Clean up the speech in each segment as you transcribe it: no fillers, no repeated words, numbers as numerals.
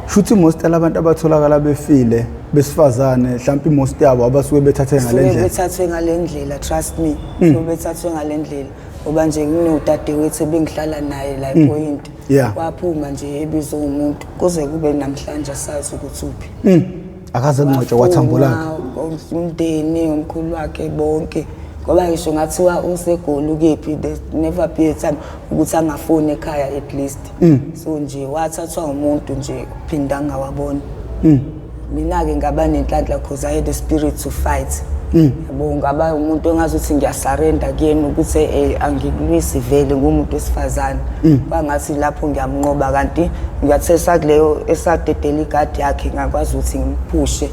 Shuthi most abantu abatholakala befile besifazane mhlawumbe most yabo abasuke bethathe ngalendlela. Bethathwe ngalendlela, trust me. So bethathwe ngalendlela. Ngoba nje kunodade wethu bengihlala naye la ePoint. Waphuma nje ebizwe umuntu kuze kube namhlanje sazi ukuthi uphi. Akaze ngcotshwa wathambulaka. Umndeni omkhulu wakhe bonke. Ngoba ngisho ngathiwa usegoli kephi, there never be a time ukuthi angafoni ekhaya at least. So nje wathathwa umuntu nje phinda ngawabona. Mina ke ngaba nenhlanhla because I had the spirit to fight. Yabo ngaba umuntu ongazuthi ngiyasurrender kuyena ukuthi angikulwisi vele ngumuntu wesifazane. Bangathi lapho ngiyamnqoba kanti ngiyathesa kuleyo esadedela igadi yakhe ngakwazi ukuthi ngiphushe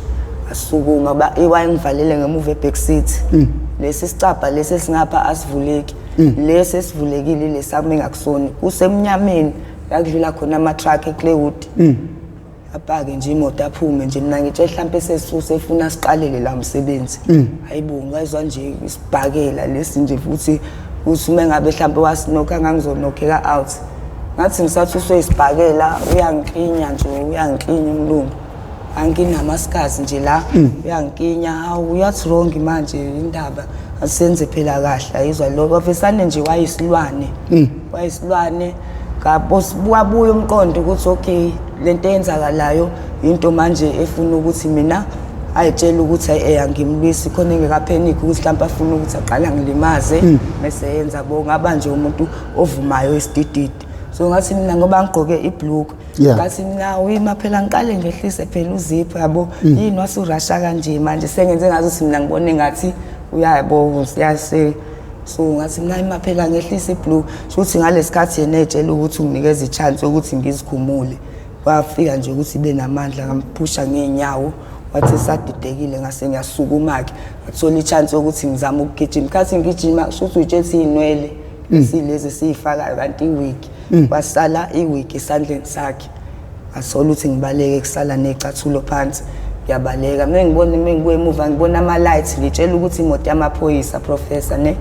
asukuma ba iwayengivalele ngemuva eback seat. Lesi sicapha lesi singapha asivuleki. Lesi sivulekile lesami ngakusona kusemnyameni yakudlula khona ama truck eClaywood. Apake nje imoto aphume nje mina ngitshe mhlambe sesifuse efuna siqalele la umsebenzi. Hayibonga izwa nje isibhakela lesi nje futhi usume ngabe mhlambe wasinokha ngangizonokheka out. Ngathi ngisathi usuyisibhakela uyangiqinya nje uyangiqinya umlungu. Anginamaskazi nje la uyangiqinya hawu yathi wrong manje indaba asenze phela kahle ayizwa lokho ofisane nje wayisilwane. Wayisilwane wabuya umqondo ukuthi okay lento eyenzakalayo into manje efuna ukuthi mina ayitshela ukuthi angimlwisi khona engekapanic ukuthi mhlawumbe afuna ukuthi aqala ngilimaze bese yenza ngaba nje umuntu ovumayo esidididi. So ngathi mina ngoba ngigqoke ibhlukwe ngathi mina uyima phela ngiqale ngehlise phela uzipho yabo yini wasurasha kanje manje sengenze ngathi mina ngibone ngathi uyayabo siyase. So ngathi mina ima phela ngehlise ibhlukwe futhi ngalesikhathi yena etshela ukuthi unginikeza ichance ukuthi ngizikhumule. Wafika nje ukuthi ibe namandla ngamphusha ngeenyawo wathi sadidekile ngase ngiyasukuma ke athola ichance ukuthi ngizama ukugijima kathi ngigijima futhi ujethi inwele silezi sifaka kanti iwiki wasala iwiki esandleni sakhe asola ukuthi ngibaleke kusala necathulo phansi yabaleka mina ngibona mengibuye emuva ngibona ama lights ngitshela ukuthi imoto yamaphoyisa professor ne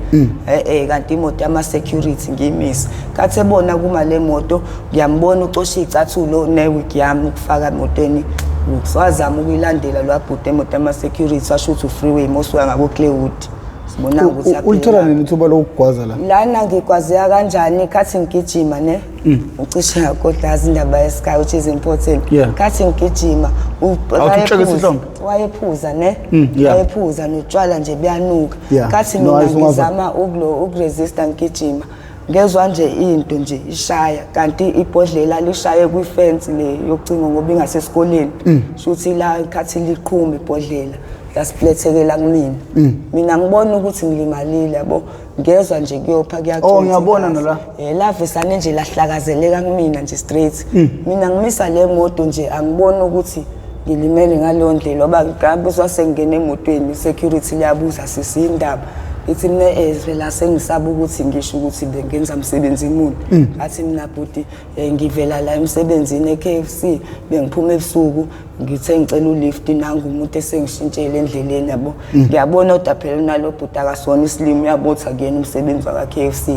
kanti imoto yama security ngimisa kathi ebona kuma le moto ngiyambona ucosha icathulo newiki yami ukufaka emotweni wazama ukuyilandela lwabhude emoto yama security washo ukuthi freeway mosuka ngabo Claywood sibona ukuthi ulithola nini ithuba lokugwaza la lana ngigwazeka kanjani kathi ngigijima ne ucishe yakodlaza indaba yesky which is important kathi ngigijima wayephuza ne wayephuza notshwala nje buyanuka kathi mina ngizama ukuresista ngigijima ngezwe nje into nje ishaya kanti ibhodlela lishaye kwifence le yokucinga ngoba ingasesikoleni shuthi la kathi liqhuma ibhodlela yasiplethekela kumina mina ngibona ukuthi ngilimalile yabo ngezwe nje kuyopha kuyaxoxa ngiyabona nala lavesane nje lahlakazeleka kumina nje straight mina ngimisa le moto nje angibona ukuthi ngilimele ngaleyo ndlela ngoba ngabe swasengene emotweni security liyabuza sisindaba ithi mina phela sengisaba ukuthi ngisho ukuthi bengenza umsebenzi imuni athi mina bhuti ngivela la emsebenzini eKFC bengiphuma ebusuku ngithe ngicela ulift nangu umuntu esengishintshele endleleni yabo ngiyabona udaphela nalo bhuti akasona islimu uyabothi akuyena umsebenzi wa KFC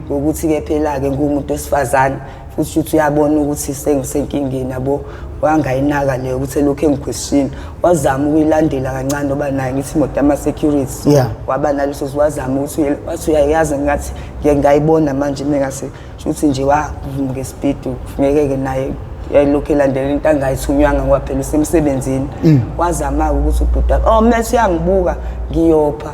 lo ukuthi ke phela ke ngumuntu wesifazane futhi uyabona ukuthi sengisenkingeni yabo wangayinaka leyo ukuthi lokho engiquestion wazama ukuyilandela kancane ngoba naye ngithi imoto yama security waba naleso wazama ukuthi wathi uyayazi ngathi ngiyayibona manje mengase futhi nje wavuma ngespeed ngeke naye yayilokho elandela into angayithunywanga ngoba phela usemsebenzini wazama ukuthi ubhuda mase uyangibuka ngiyopha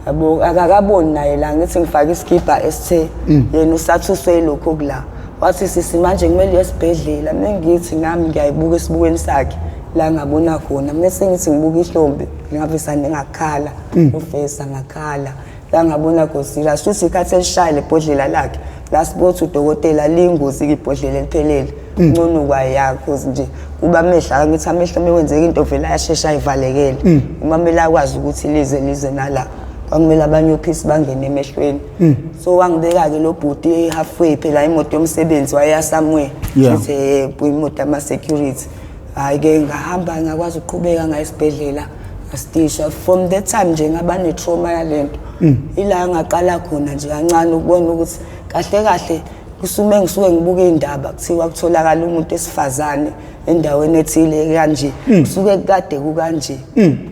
yabo akakaboni naye la ngithi ngifaka iskipa esithe yena usathuswe lokho kula wathi sisi manje kumele esibhedlela mina ngithi nami ngiyayibuka esibukweni sakhe la ngabona khona mina sengithi ngibuka ihlombe ngavesana ngakhala ufesa ngakhala la ngabona gosira futhi ikhathi elishaya lebhodlela lakhe la sibothi udokotela lingozi ibhodlela eliphelele ngcono kwayakho nje kuba amehla ngithi amehla mewenzeka into vela yashesha ayivalekele uma mele akwazi ukuthi lize nala kwamela abanye ophisi bangene emehlweni so wangibeka ke lo bhuti halfway phela imoto yomsebenzi waya somewhere sithi imoto ama security hayi ke ngahamba ngakwazi ukuqhubeka ngayesibhedlela astisha from that time nje ngaba ne trauma yalento ila ngaqala khona nje kancane ukubona ukuthi kahle kahle kusume ngisuke ngibuka indaba kuthiwa kutholakala umuntu esifazane endaweni ethile kanje kusuke kade kukanje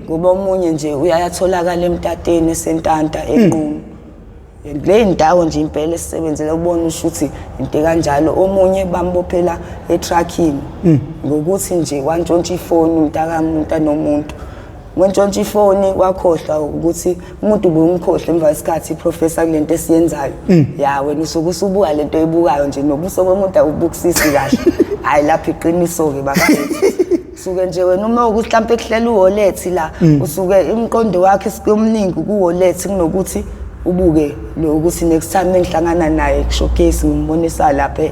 ngoba omunye nje uyayatholakala emtateni esentanta enqunu le ndawo nje impela esisebenzela ubona ukuthi into kanjalo omunye bambophela etracking ngokuthi nje wantshontsha ifoni umntaka nomuntu wantshontsha ifoni wakhohlwa ukuthi umuntu ubumkhohle emva kwesikhathi iprofessor kulento esiyenzayo ya wena usuke usubuka lento ebukayo nje nobuso bomuntu awubukisisi kahle hayi lapha iqiniso ke bafethu suke nje wena uma ukuthi mhlawumbe ekuhlela uwallet la usuke imqondo wakhe sikumningi kuwallet kunokuthi ubuke lo ukuthi next time engihlangana naye showcase ngimbonisa lapha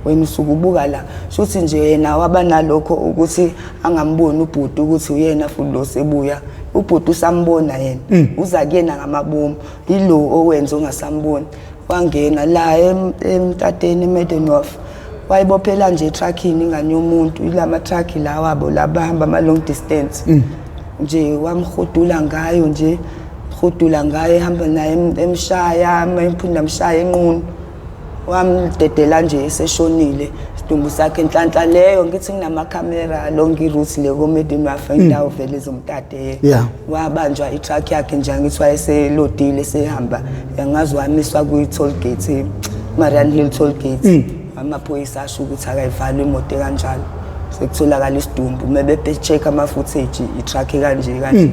wena usuke ubuka la shothi nje yena waba nalokho ukuthi angamboni ubhuti ukuthi uyena futhi lo sebuya ubhuti usambona yena uza kuyena ngamabomu yilo owenza ungasamboni wangena la emtateni eMedenhof wayibophela nje tracking ingane yomuntu ilama truck la wabo labahamba ama long distance nje wamhudula ngayo nje khudula ngaye ehamba naye emshaya mayiphinda mshaya enqunu wamdedela nje eseshonile sidumbu sakhe enhlanhla leyo ngithi nginama camera long route le koMedenhof indawo vele zomtate wabanjwa itruck yakhe nje ngithi wayeselodile sehamba yangazi wamiswa kwi toll gate Marian Hill toll gate amaphoyisa asho ukuthi akayivalwe imoto kanjalo sekutholakala isidumbu mebebe check ama footage itruck kanje kanje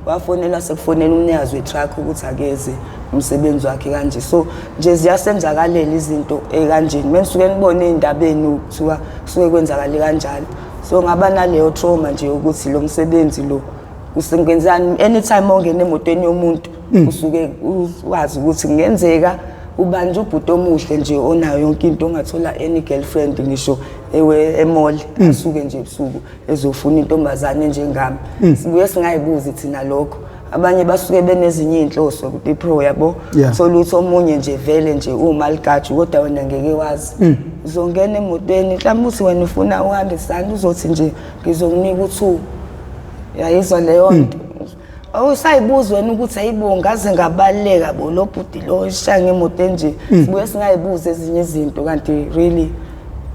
wafonela sekufonela umnikazi wetruck ukuthi akeze umsebenzi wakhe kanje so nje ziyasenzakalela izinto ekanje menisuke nibone indabeni ukuthiwa kusuke kwenzakala kanjalo so ngaba naleyo trauma nje ukuthi lo msebenzi lo usengenzani anytime ongena emotweni yomuntu usuke wazi ukuthi kungenzeka ubanje ubhuti omuhle nje onayo yonke into ongathola any girlfriend ngisho emall asuke nje ebusuku ezofuna intombazane njengami sibuye singayibuzi thina lokho abanye basuke benezinye inhloso ukuthi pro yabo so lutho omunye nje vele nje umaligaji kodwa wena ngeke wazi uzongena emotweni mhlawumbe uthi wena ufuna u100 uzothi nje ngizokunika u2 yayizwa leyo nto awusayibuza wena ukuthi ayibo ngaze ngabaleka bo lo bhuti lo ishaya ngemoto nje sibuye singayibuza ezinye izinto kanti really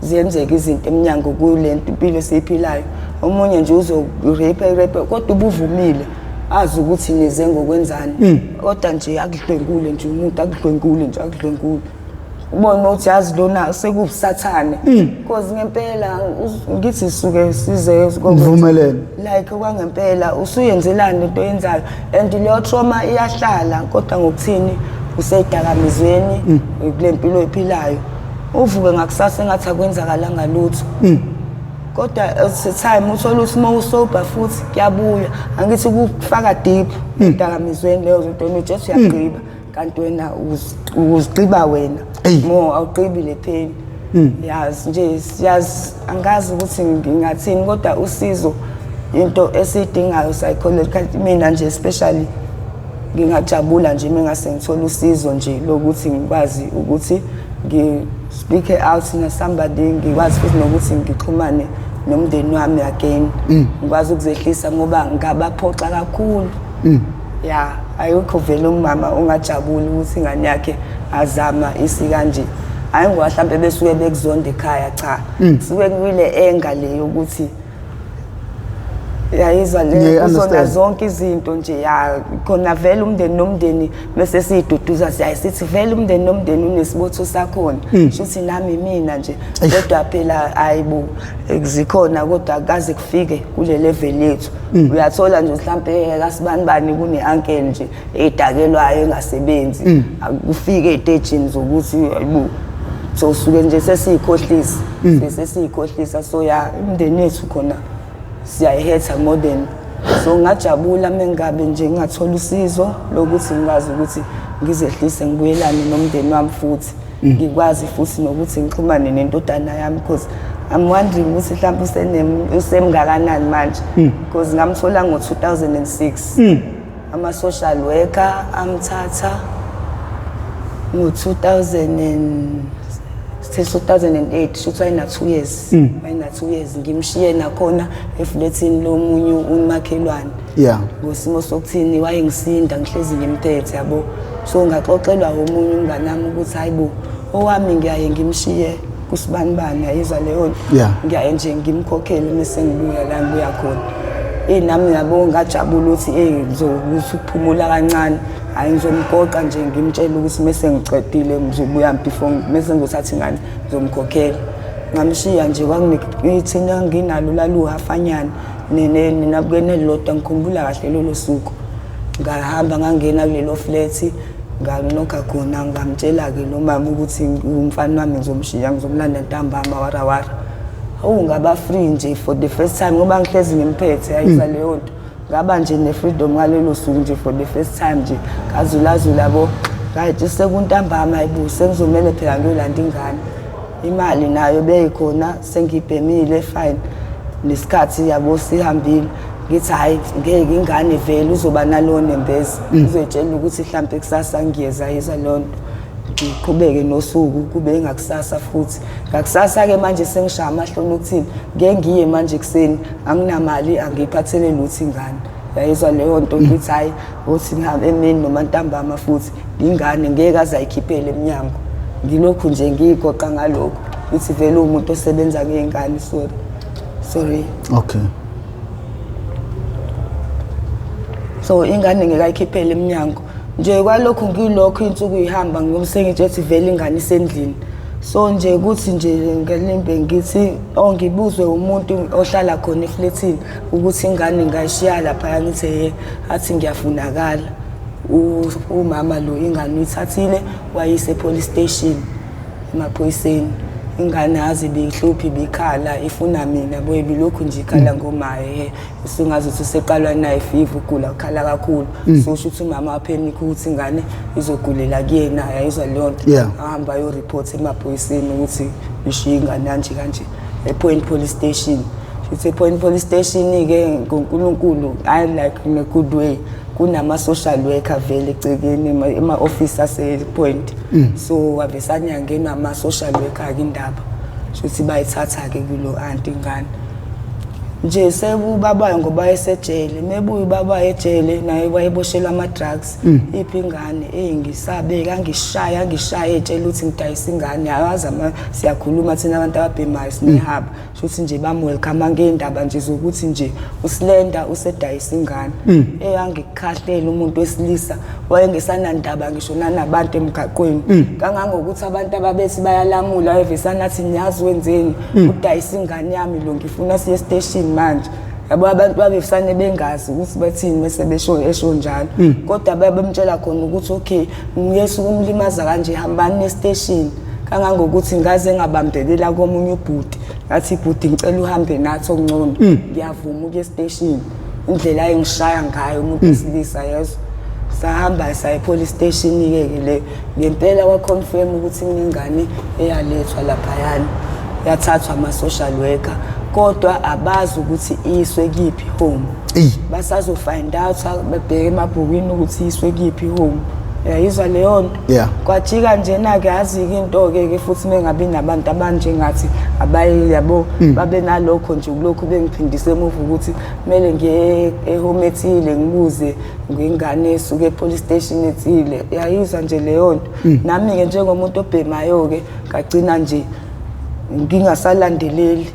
ziyenzeka izinto eminyango kulento impilo esiphilayo omunye nje uzo rape kodwa ubuvumile azi ukuthi nize ngokwenzani kodwa nje akudlwengule nje umuntu akudlwengule ubona ukuthi yazi lona sekubusathane because ngempela ngithi suke size ngokuvumelene like kwangempela usuyenzelana into yenzayo and leyo trauma iyahlala kodwa ngokuthini usedakamizweni kulempilo ephilayo uvuke ngakusasa engathi akwenzakalanga lutho kodwa time uthola ukuthi mawusober futhi kuyabuya angithi ukufaka deep edakamizweni leyo zinto just uyagqiba kanti wena uzigqiba wena mo awugqibi le pain yazi nje siyazi angazi ukuthi ngingathini kodwa usizo into esidingayo psychological mina nje especially ngingajabula nje mengase ngithola usizo nje lokuthi ngikwazi ukuthi speak out na somebody ngikwazi futhi nokuthi ngixhumane nomndeni wami again ngikwazi ukuzehlisa ngoba ngabaphoxa kakhulu ayikho vele umama ongajabula ukuthi ingane yakhe azama isikanje hayi ngoba mhlambe besuke bekuzonda ekhaya cha suke kuwile enga le ukuthi yayizwa le kuzona zonke izinto nje khona vele umndeni nomndeni bese siyiduduza siyayithi vele umndeni nomndeni unesibotho sakhona shuthi nami mina nje kodwa phela ayibo zikhona kodwa akaze kufike kule level yethu uyathola nje mhlambe kasibani kune-uncle nje edakelwayo engasebenzi akufike ey'tejini zokuthi ayibo so suke nje sesiyikhohlisa so umndeni wethu khona siyayihetha modern so ngajabula mengabe nje ngingathola usizo lokuthi ngikwazi ukuthi ngizehlise ngibuyelane nomndeni wami futhi ngikwazi futhi nokuthi ngixhumane nentodana yami because I'm wondering ukuthi mhlawumbe usemngakanani manje because ngamthola ngo-2006 ama social worker amthatha ngo-2008 shothi wayena 2 years wayena 2 years ngimshiye nakhona efletini lomunye umakhelwane ngosimo sokuthini wayengisinda ngihlezi ngimthethe yabo so ngaxoxelwa omunye umngane wami ukuthi hayibo owami ngiyaye ngimshiye kusibanibani ayizwa leyo nto Yeah. ngiyaye nje ngimkhokhele mase ngibuya la ngibuya khona nami yabo ngajabula ukuthi ngizokuphumula kancane hayi ngizomgoqa nje ngimtshela ukuthi mase ngicedile ngizobuya before mase ngizothatha ingane ngizomkhokhela ngamshiya nje kwangithina nginalo laluhafanyana ninabukene lodwa ngikhumbula kahle lolo suku ngahamba ngangena kulelo flat nganokha khona ngamtshela ke lo mama ukuthi umfana wami ngizomshiya ngizomlanda ntambama warawara ngaba free nje for the first time ngoba ngihlezi ngimphethe ayizwa leyo nto ngaba nje ne-freedom ngalelo suku nje for the first time nje ngazulazula bo right sekuntambama ayibu sengizomele phela ngiyolanda ingane imali nayo beyikhona sengibhemile fine nesikhathi yabo sihambile ngithi hayi ngeke ingane vele uzoba nalona embezi uzoyitshela ukuthi mhlambe kusasa ngiyeza yiza lonto ngiqhubeke nosuku kube engakusasa futhi ngakusasa ke manje sengishaya amahloni ukuthini ngeke ngiye manje kuseni anginamali angiphathele lutho ingane yayizwa leyo nto ngithi hayi uthi ngihambe emini noma ntambama futhi ingane ngeke azayikhiphele eminyango ngilokhu nje ngigoqa ngalokho ukuthi vele umuntu osebenza ngezingane sorry Okay. So ingane ngeke ayikhiphele eminyango nje kwalokho ngilokho insuku ihamba ngomsengithi ethi vele ingane isendlini so nje ukuthi nje ngelimbe ngithi ngibuzwe umuntu ohlala khona eflatini ukuthi ingane ngayishiya lapha ngithi athi ngiyafunakala umama lo ingane uyithathile wayise police station emaphoyiseni ingane azi bihluphi bikhala ifuna mina boye bilokhu nje ikhala ngomaye usungazi ukuthi seqalwa naye fiva ugula ukhala kakhulu so ukuthi umama waphenika ukuthi ingane izogulela kuyena ayizwa lonto ahamba yo report emaphoyiseni ukuthi ishiya ingane kanje ePoint police station sithi ePoint police station ke ngoNkulunkulu I like in a good way kunama social worker vele ecekeni ema office ase Point so wabesanya ngena ama social worker indaba shothi bayithatha ke kulo anti ingane nje sebubaba ngoba esejele mebuyi baba ejele naye wayeboshelwa ama drugs iphi ingane ngisabe ngishaya etshela ukuthi ngidayisa ingane ayazi siyakhuluma thina abantu ababhemayo sinehaba shothi nje bamwelcome ngeindaba nje zokuthi nje usilenda usedayisa ingane angikhahlele umuntu wesilisa wayengesanandaba ngisho nabantu emgaqweni kangangokuthi abantu ababethi bayalamula evesana athi nyazi wenzeni udayisa ingane yami lo ngifuna siye station manje yabo abantu babefisane bengazi ukuthi bathini bese esho njalo kodwa babemtshela khona ukuthi okay uyesu kumlimaza kanje hambani e-station kangangokuthi ngaze ngabambelela komunye ubhuti ngathi ibhuti ngicela uhambe nathi okungcono ngiyavuma ukuya e-station indlela engishaya ngayo umuntu wesilisa yeso sahamba saya police station ke le ngempela wa confirm ukuthi ingane eyalethwa lapha yana yathathwa ama social worker kodwa abazi ukuthi iswe kiphi home basazo find out bebheke emabhukwini ukuthi iswe kiphi home yayizwa leyo nto kwajika njena ke yazi into ke futhi mengabi nabantu abanje ngathi abaye yabo babe nalokho nje kulokhu bengiphindise emuva ukuthi kumele ngiye ehome ethile ngibuze ngingane esuke police station ethile yayizwa nje leyo nto nami ke njengomuntu obhemayo ke ngagcina nje ngingasalandeleli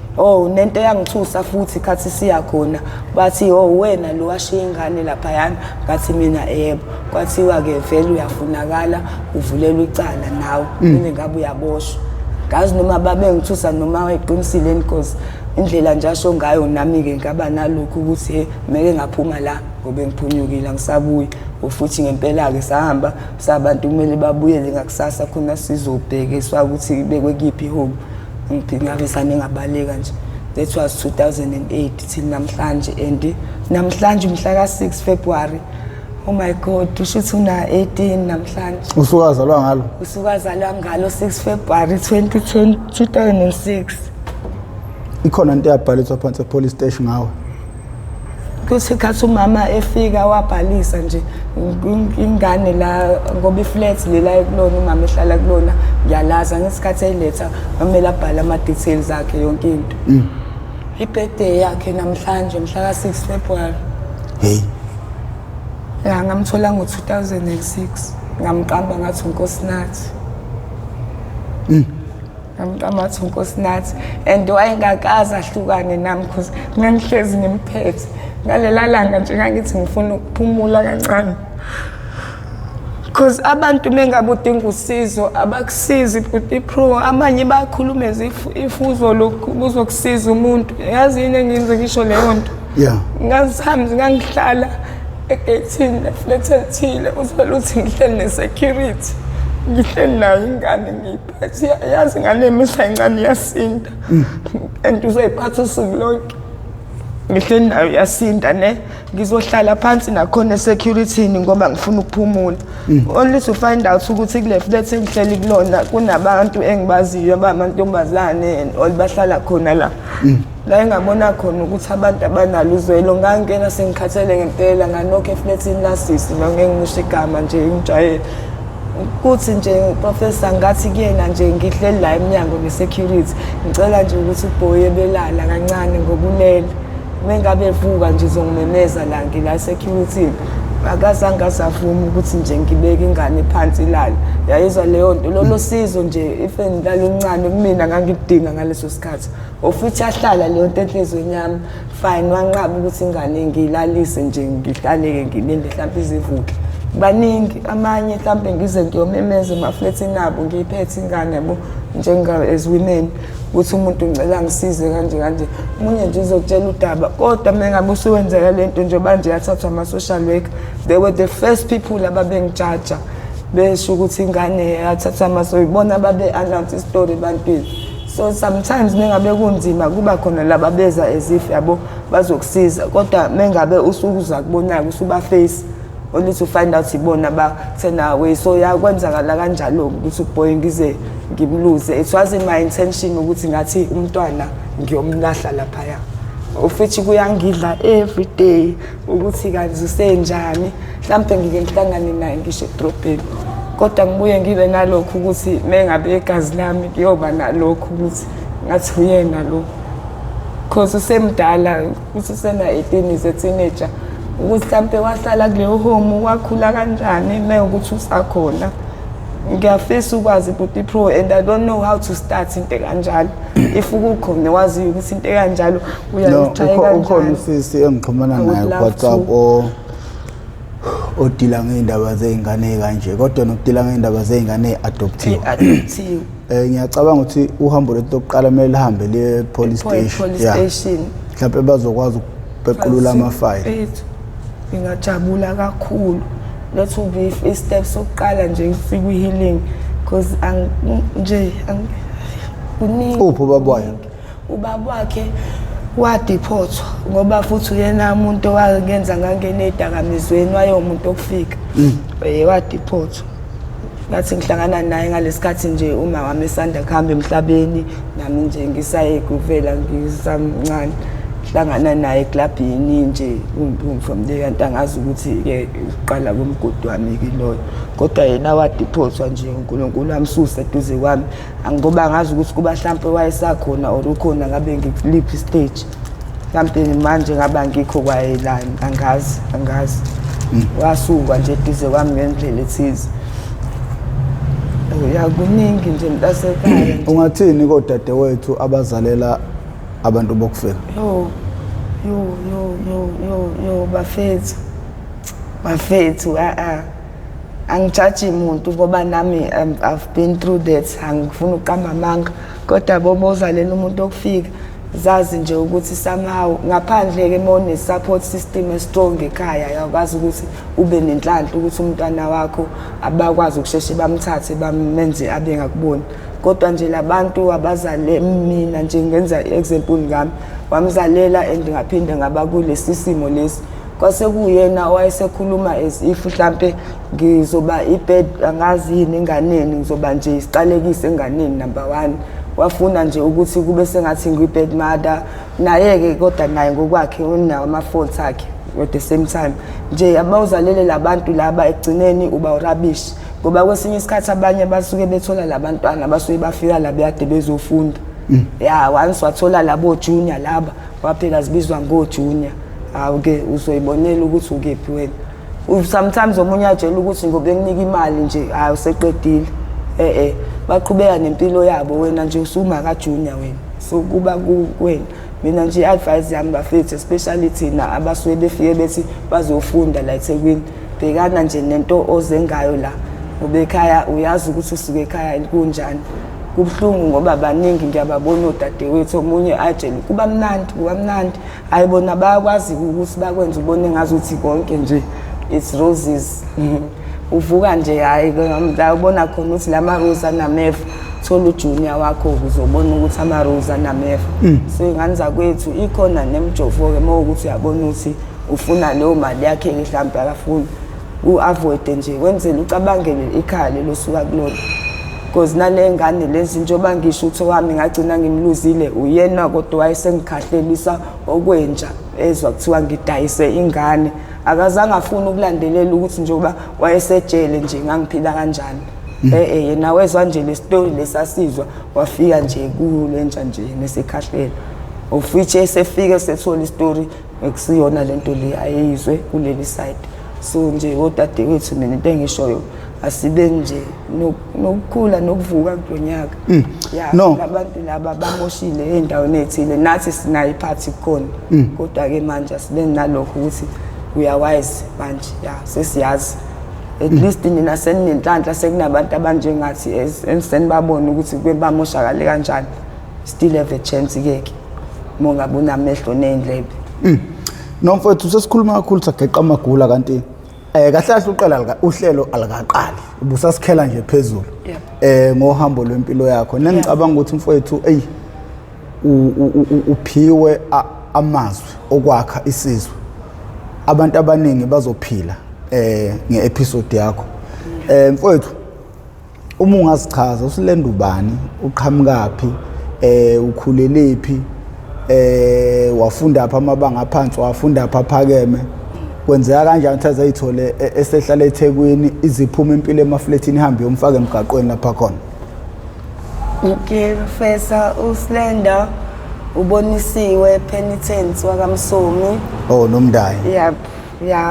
nento yangithusa futhi khathi siya khona bathi wena lo washiya ingane lapha yana ngathi mina yebo kwathiwa ke vele uyafunakala uvulelwe icala nawe mina ngabe uyaboshwa ngazi noma babengithusa noma wayiqinisile because indlela nje asho ngayo nami ke ngaba nalokho ukuthi meke ngaphuma la ngobe ngiphunyukile ngisabuya futhi ngempela ke sahamba sabantu kumele babuyele ngakusasa khona sizobhekiswa ukuthi bekwe kiphi home ngabe sanengabaleka nje that was 2008 till namhlanje and namhlanje umhla ka6 February oh my god ushuthi una 18 namhlanje usukazalwa ngalo 6 February 2006 ikhona into yabhaliswa phansi police station ngawe kuthi khathi umama efika wabhalisa nje ingane la ngoba iflat lela ekulona umama ehlala kulona ngiyalaza ngesikhathi eletha amela abhala ama details akhe yonke into ibirthday yakhe namhlanje mhla ka6 February ngamthola ngo2006 ngamqamba ngathi uNkosinathi ngamqamathi uNkosinathi and wayengakazi ahlukane nami because ngangihlezi ngimphethe ngalela langa nje ngangithi ngifuna ukuphumula kancane because abantu mengabe udinga usizo abakusizi but pro amanye bayakhuluma if uzokusiza umuntu yazi yini engenze ngisho leyo nto ngazihambi ngangihlala egethini leflat ethile uzwela ukuthi ngihleli ne-security ngihleli nayo ingane ngiyiphethe yazi ingane emisa ingane yasinda and uzoyiphatha usuku lonke ngihleli nayo yasinda ngizohlala phansi nakhona e-security-ni ngoba ngifuna ukuphumula only to find out ukuthi kule flat engihleli kulona kunabantu engibaziyo abamantombazane and all bahlala khona la la engabona khona ukuthi abantu abanalo uzwelo ngangena sengikhathele ngempela nganokho eflatini lasisi ngeke ngisho igama nje ngijayele kuthi nje professor ngathi kuyena nje ngihleli la eminyango ne-security ngicela nje ukuthi uBoy ebelala kancane ngokulela mengabe evuka nje uzongimemeza la ngila security akazange asavuma ukuthi nje ngibeke ingane phansi ilala yayizwa leyo nto lolo sizo nje if ngidala uncane kumina ngangidinga ngaleso sikhathi ofuthi ahlala leyo nto enhlizweni yami fine wanqaba ukuthi ingane ngilalise nje ngihlaleke ngilinde mhlawumbe izivuke baningi amanye mhlawumbe ngize ngiyomemeza emafletini nabo ngiyiphethe ingane yabo njenga as women ukuthi umuntu ngicela ngisize kanje umunye nje uzokutshela udaba kodwa mina ngabe usuwenzeka lento nje manje yathathwa ama-social worker they were the first people ababengijaja besho ukuthi ingane yathatha ibona babe-announce istory ebantwini so sometimes mengabe kunzima kuba khona laba beza as if yabo bazokusiza kodwa mengabe usukuza kubonaka usubaface only to find out ibona bathena way so yakwenzakala kanjalo ukuthi uBoy ngize ngimluze it wasn't my intention ukuthi ngathi umntwana ngiyomlahla lapha ya ufithi kuyangidla every day ukuthi kanzi usenjani mhlambe ngike ngihlangane naye ngisho edropeni kodwa ngibuye ngibe nalokho ukuthi mengabe igazi lami kuyoba nalokho ukuthi ngathi uyena lo because usemdala usena 18 is a teenager ukuthi mhlambe wahlala kuleyo home wakhula kanjani mekuthi usakhona ngiyafisa ukwazi ukuthi pro and I don't know how to start into kanjalo if ukukhona wazi ukuthi into kanjalo uyayitry kanjalo ukhona usisi engixhumana naye WhatsApp odila ngeindaba zeingane kanje kodwa nokudila ngeindaba zeingane adoptive ngiyacabanga ukuthi uhambo lokuqala kumele lihambe le police station mhlawumbe bazokwazi ukupequlula ama-file ngingajabula kakhulu let's be a step sokuqala nje ufike healing because nje kuningi upho babwayo ubaba wakhe wadeportwa ngoba futhi uyena umuntu owayenza ngangena edakamizweni wayomuntu okufika wadeportwa ngathi ngihlangana naye ngalesikhathi nje uma wami esanda kuhamba emhlabeni nami nje ngisaye kuvela ngisamncane hlangana naye eklabhini nje from there kanti angazi ukuthi ke uqala komgodi wami kiloyo kodwa yena wadeportwa nje uNkulunkulu amsusa eduze kwami angiboba ngazi ukuthi kuba mhlambe wayesakhona or ukhona ngabe ngiliphi stage mhlambe manje ngaba ngikho kwayelana angazi wasuka nje eduze kwami ngendlela ethize yakuningi nje mntasekhaya ungathini kodadewethu abazalela abantu bokufika bafethu angijaji umuntu ngoba nami I've been through that angifuna uqamba amanga kodwa bobozalela umuntu okufika zazi nje ukuthi somehow ngaphandle ke mone support system estrong ekhaya yakwazi ukuthi ube nenhlanhla ukuthi umntwana wakho abakwazi ukusheshe bamthathe bamenze abe ngakuboni kodwa nje labantu abazale mina nje ngenza example ngami wamzalela and ngaphinde ngaba kulesi simo lesi kwase kuyena wayesekhuluma as if mhlambe ngizoba ibed angazi yini enganeni ngizoba nje isiqalekise enganeni number 1 wafuna nje ukuthi kube sengathi ngibed mother naye ke kodwa naye ngokwakhe unawo ama-faults akhe at the same time nje abawuzalele labantu laba egcineni uba urabish ngoba kwesinye isikhathi abanye basuke bethola labantwana basuke bafika la beyade bezofunda once wathola labo junior laba waphela zibizwa ngo junior awuke uzoyibonela ukuthi ukephi wena sometimes omunye ajela ukuthi ngobe nginika imali nje useqedile baqhubeka nempilo yabo wena nje usuma ka junior wena so kuba kuwena mina nje advice yami bafethu especially thina abasuke befike bethi bazofunda la eThekwini bhekana nje nento ozengayo la ngoba ekhaya uyazi ukuthi usuke ekhaya kunjani kubhlungu ngoba baningi ngiyababona odadewethu omunye ajele kuba mnandi ayibona bayakwazi ukuthi bakwenza ubone ngazi ukuthi konke nje it's roses uvuka nje hayi ngiyabona khona ukuthi lama rose anamefu thola ujunior wakho uzobona ukuthi ama rose anamefu so ingane zakwethu ikhona nemjovo ke mawukuthi uyabona ukuthi ufuna leyo mali yakhe mhlawumbe akafuni uavoid nje wenzele ucabangele ikhaya lelosuka kulona because nale ngane lezi njengoba ngisho ukuthi wami ngagcina ngimluzile uyena kodwa wayesengikhahlela okwenja ezwa kuthiwa ngidayise ingane akazange afuna ukulandelela ukuthi njengoba wayesejele nje ngangiphila kanjani yena wezwa nje le story lesasizwa wafika nje kulenja nje nesekhahlela of which esefika sethola istory ekusiyona lento le ayizwe kuleli side so nje odadewethu mina into engishoyo asibe nje nokukhula nokuvuka kulonyaka abantu laba bamoshile endaweni ethile nathi sinayo iphathi khona kodwa ke manje asibe nalokho ukuthi uyawazi manje sesiyazi at least nina seninenhlanhla sekunabantu abanjengathi ensenibabona ukuthi kwebamoshakale kanjani still have a chance ke mongabona amehlo neindlebe nomfowethu sesikhuluma kakhulu sageqa amagula kanti kahle uqala uhlelo alikaqali ubusasikhela nje phezulu ngohambo lwempilo yakho nengicabanga ukuthi mfowethu uphiwe amazwi okwakha isizwe abantu abaningi bazophila ngeepisode yakho mfowethu uma ungazichaza usilenda ubani uqhamukapi ukhulelephi wafunda apha amabanga aphansi wafunda apha aphakeme kwenzeka kanjani ukuthi azayithole esehlala eThekwini iziphuma impilo emafletini ihambe yomfaka emgaqweni lapha khona okay professor uSlender ubonisiwe penitence wakamsomi nomndayi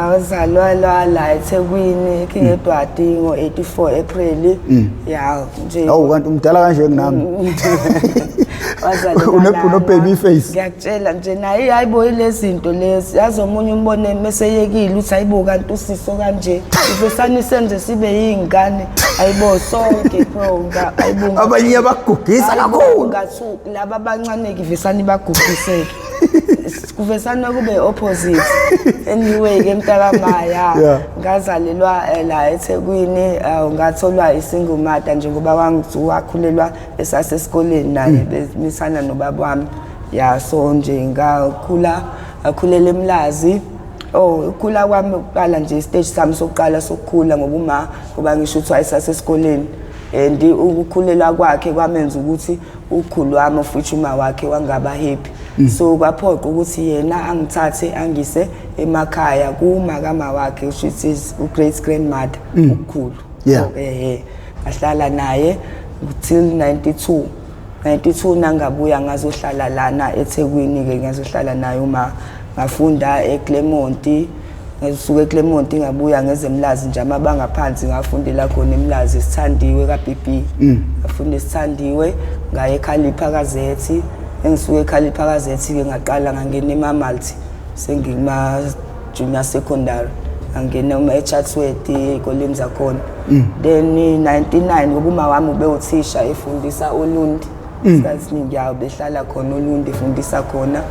wazalwa la eThekwini Kingedwadi ngo-84 April nje kanti umdala kanje kunami uno baby face ngiyakutshela nje naye hayibo lezinto lezi yazi omunye umbone meseyekile uthi hayibo kanti usiso kanje ivesani senze sibe yingane hayibo sonke bro hayibo abanye bagugisa kakhulu ngathi laba abancane ivesani bagugiseke kuvesana kube opposite anyway ke mntakamaya ngazalelwa la eThekwini ngatholwa isingle mother njengoba wakhulelwa esasesikoleni naye bemisana nobaba wami so nje akhulela eMlazi ukukhula kwami uqala nje stage sami sokuqala sokukhula ngoba ngisho ukuthi wayesasesikoleni and ukukhulela kwakhe kwamenza ukuthi ukhulu wami futhi uma wakhe wangaba happy so kwaphoqa ukuthi yena angithathe angise emakhaya kumakama wakhe which is great grandmother ukhulu ngahlala naye until 92 nangabuya ngazohlala lana eThekwini ke ngazohlala naye uma ngafunda eClermont ngisuke eClermont ngabuya ngezemlazi nje amabanga phansi ngafundela khona eMlazi Sithandiwe kaBB ngafunda Sithandiwe ngaye eKhalipha kaZethi engisuke eKhalipha kaZethi ke ngaqala ngangena eMamalti sengima junior secondary ngangena eChatsworth ekoleni zakhona then 99 ngoba uma wami ube uthisha efundisa Olundi isikhathi ningi behlala khona Olundi efundisa khona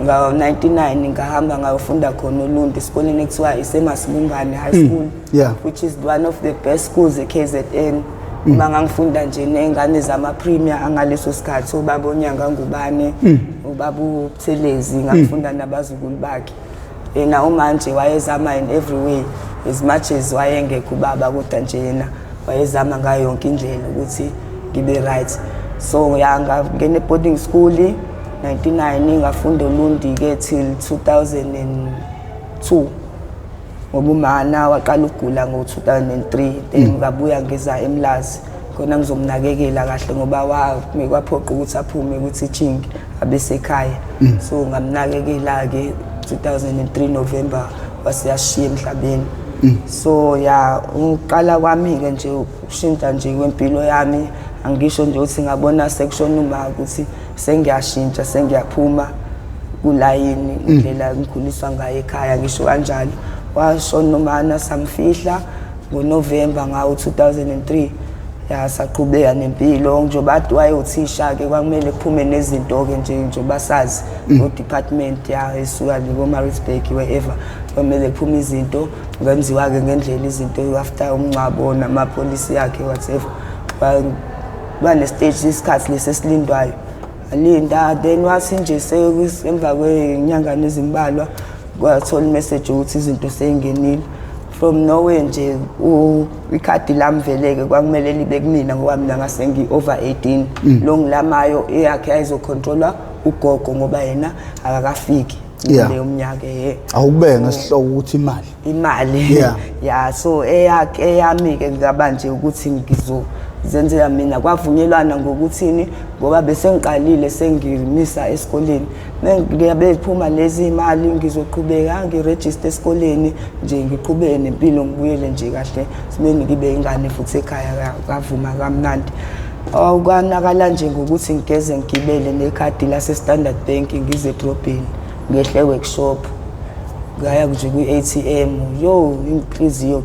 nga-99 ngahamba ngayofunda khona Olundi esikoleni ekuthiwa iseMasibungane High School which is one of the best schools eKZN uma ngangifunda nje nengane zama-premier angaleso sikhathi ubaba Onyanga Ngubane ubaba uButhelezi ngafunda nabazukulu bakhe yena umanje wayezama in every way as much as wayengekho ubaba kodwa nje yena wayezama ngayo yonke indlela ukuthi ngibe right so ngangena e-boarding school 99 ngafunda Olundi ke till 2002 ngoba umana waqala ukugula ngo-2003 then ngabuya ngeza eMlazi khona ngizomnakekela kahle ngoba kwaphoqa ukuthi aphume ku-teaching abesekhaya so ngamnakekela ke 2003 November wasiyashiya emhlabeni so uqala kwami ke nje ukushintsha nje kwempilo yami angisho nje ukuthi ngabona section uma ukuthi sengiyashintsha sengiyaphuma kulayini indlela ngikhuliswa ngayo ekhaya ngisho kanjalo washona nomana samfihla ngoNovember ngawo 2003 yasaqhubeka nempilo njengoba bathi wayothisha ke kwakumele kuphume nezinto ke njengoba sazi no department ya esuka le Maritzburg wherever kwamele kuphume izinto ngenziwa ke ngendlela izinto after umncwabo namapolisi yakhe whatever bane stage isikhathi lesesilindwayo alinda then wathi nje emva kwenyanga nezimbalwa kwathola message ukuthi izinto seyingenile from nowhere nje ikhadi lami veleke kwakumele libe kumina ngoba mina ngase ngi over 18 lo ngilamayo eyakhe ayizocontrola ugogo ngoba yena akakafiki leyo mnyaka awukubeka ngesihloko ukuthi imali yeah so eyami ke ngaba nje ukuthi ngizenzela mina kwavunyelwana ngokuthini ngoba bese ngiqalile sengimisa esikoleni ngiyabe phuma lezi imali ngizoqhubeka ngiregister esikoleni nje ngiqhubeke nempilo ngibuyele nje kahle simeni ngibe ingane futhi ekhaya kavuma kamnandi awukanakala nje ngokuthi ngigeze ngibele nekhadi lase Standard Bank ngize edrobheni ngehle workshop ngaya nje ku-ATM inhliziyo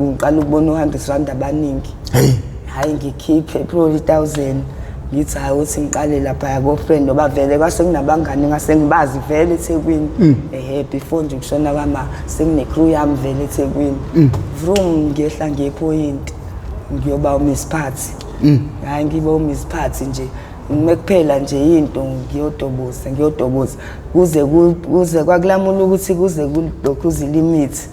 ngiqala ukubona u100 abaningi hayi ngikhiphe probably 1000 ngithi hayi uthi ngiqale lapha yabo friend ngoba vele kwase kunabangani ngase ngibazi vele eThekwini before nje kushona kwama sengine crew yami vele eThekwini vroom ngehla ngepoint ngiyoba uMisphathi hayi ngiba uMisphathi nje mekuphela nje into ngiyodoboza kuze kwakulamula ukuthi kuze kulokhuza limit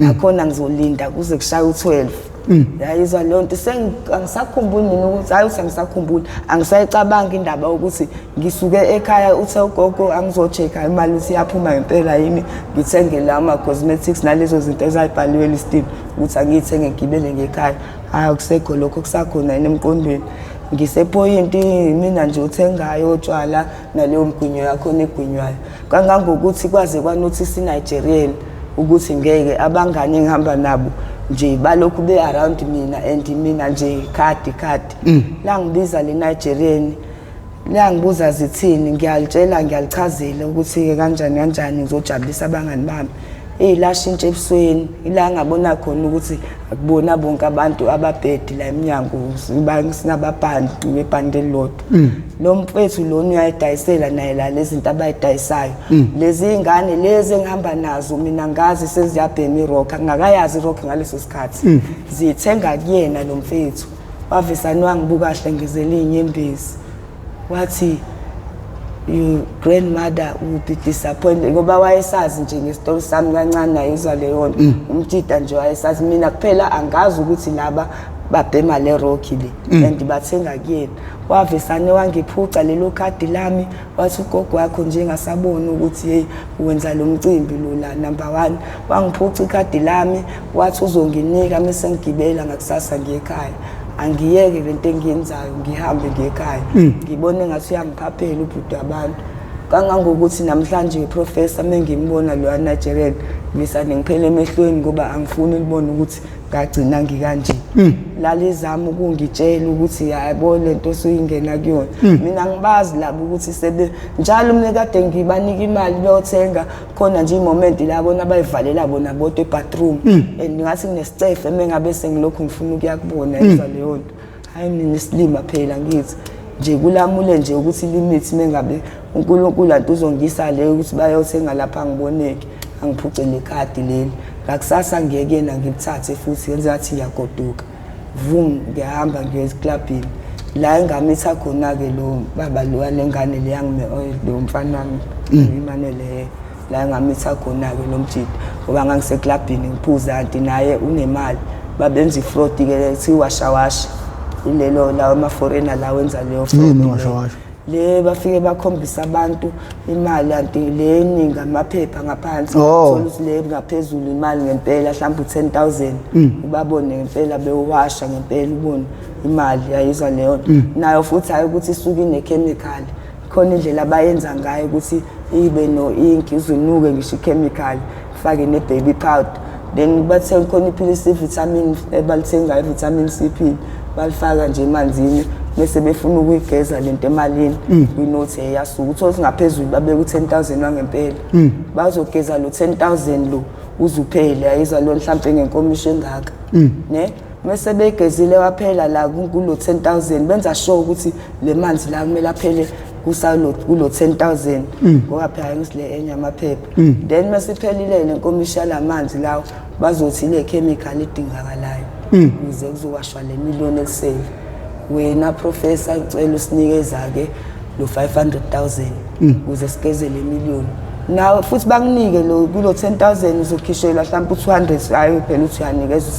akhona ngizolinda kuze kushaya u12 yayizwa lonto angisakhumbuli mina ukuthi hayi usangisakhumbula angisayicabanga indaba ukuthi ngisuke ekhaya uthe ugogo angizochecka imali ukuthi yaphuma ngempela yini ngithenge lama cosmetics nalezo zinto ezayibhaliwe listini ukuthi angiyithenge ngibele ngekhaya hayi kusekho lokho kusakhona emqondweni ngisepoint mina nje uthengayo otshwala naleyo mgwinyo yakho negwinywayo kangangokuthi kwaze kwanotice iNigerian ukuthi ngeke abangani ngihamba nabo nje balokhu be around mina and mina nje khadi la ngibiza le Nigerian la ngibuza zithini ngiyalichazela ukuthi ke kanjani ngizojabulisa abangani bami lashintshe ebusweni ila ngabona khona ukuthi akubona bonke abantu ababhedi la eminyango sinababhandi ngebhandi elilodwa lo mfethu lona uyayidayisela naye la lezi zinto abayidayisayo lezi ingane lezi engihamba nazo mina ngazi seziyabhema irock ngakayazi irock ngaleso sikhathi zithenga kuyena lo mfethu wavisana wangibuka kahle ngizele inyembezi wathi your grandmother will be disappointed ngoba wayesazi nje ngestori sami kancane ayizwa leyo umtita nje wayesazi mina kuphela angazi ukuthi laba babhema le rock le and bathenga kuyena wavisane wangiphuca lelo khadi lami wathi ugogo wakho nje ngasabona ukuthi hey wenza lo mcimbi lo la number 1 wangiphuca ikhadi lami wathi uzonginika mase ngigibela ngakusasa ngekhaya angiyeke lento engiyenzayo ngihambe ngekhaya ngibone ngathi uyangiphaphela ubhuti abantu kangangokuthi namhlanje iprofessor mengimbona lo Nigerian ngisane ngiphele emehlweni ngoba angifuni ukubona ukuthi ngagcina ngikanje lalizama ukungitshela ukuthi yabo lento osuyingena kuyona mina ngibazi labo ukuthi sebe njalo mina kade ngibanika imali beyothenga khona nje imoment labona abayivalela bona bodwa ebathroom and ngathi kunesicefe mengabe sengilokhu ngifuna ukuyakubona izwa leyo nto hayi mina isilima phela ngithi nje kulamule nje ukuthi limit mengabe uNkulunkulu antu uzongisa le ukuthi bayothenga lapha ngiboneke angiphucele ikhadi leli ngakusasa ngeke yena ngimthathe futhi enzathi iyagoduka vum ngihamba ngiye eclubini la engamitha khona ke lo baba lo lengane le yangime lo mfana wami Emmanuel la engamitha khona ke lo mjidi ngoba ngangise clubini ngiphuza anti naye unemali babenza ifraud ke lethi washawasha ilelo la ama foreigner la wenza leyo fraud le bafike bakhombisa abantu imali anti le eningi amaphepha ngaphansi uthola ukuthi le ngaphezulu imali ngempela mhlawumbe 10000 ubabone ngempela bewasha ngempela ubone imali yayizwa leyo nayo futhi hayi ukuthi isuke inechemical khona indlela abayenza ngayo ukuthi ibe no ink izunuke ngisho ichemical fake ne baby powder then bathe khona iphilisi vitamin ebalithenga vitamin C balifaka nje emanzini bese befuna ukuyigeza lento emalini kwinothi eyasuka uthola singaphezulu babeka u10,000 wangempela bazogeza lo 10,000 lo uzuphele ayizwa lo mhlambe ngenkomisho engaka ne mase begezile waphela la kulo 10,000 benza sure ukuthi le manzi la kumele aphele kusalo kulo 10,000 ngoba phela ngisile enye amaphepha then mase phelile lenkomisho lamanzi lawo bazothi le chemical idingakalayo ukuze kuzowashwa le million elisele wena professor ucela usinikeza ke lo 500,000 ukuze sigeze le million now futhi banginike lo kulo 10,000 uzokhishela mhlawumbe u200 hayi phela uthi uyanikeza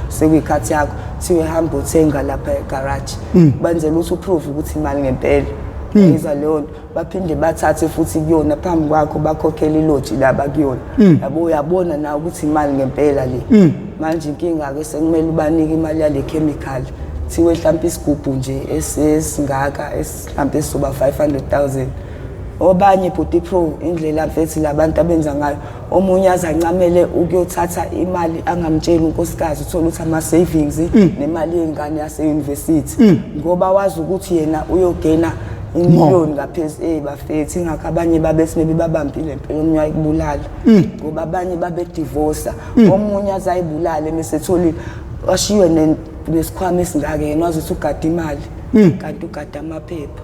sekuyikhathi yakho siwe hamba uthenga lapha egarage banzela ukuthi uprove ukuthi imali ngempela izwa leyo baphinde bathathe futhi kuyona phambi kwakho bakhokhela iloji laba kuyona yabo uyabona na ukuthi imali ngempela le manje inkinga ke sekumele ubanike imali yale chemical siwe mhlawumbe isigubhu nje esingaka mhlawumbe esizoba 500,000 obanye body pro indlela mfethi labantu abenza ngayo omunye azancamele ukuyothatha imali angamtshela unkosikazi uthola ukuthi ama savings nemali yengane yase university ngoba wazi ukuthi yena uyogena imillion ngaphezulu bafethi ingakho abanye babesine bebabambile impela omunye ayibulala ngoba abanye babe divorce omunye azayibulala mesetholile washiwe nesikhwama esingake yena wazi ukuthi ugada imali kanti ugada amaphepha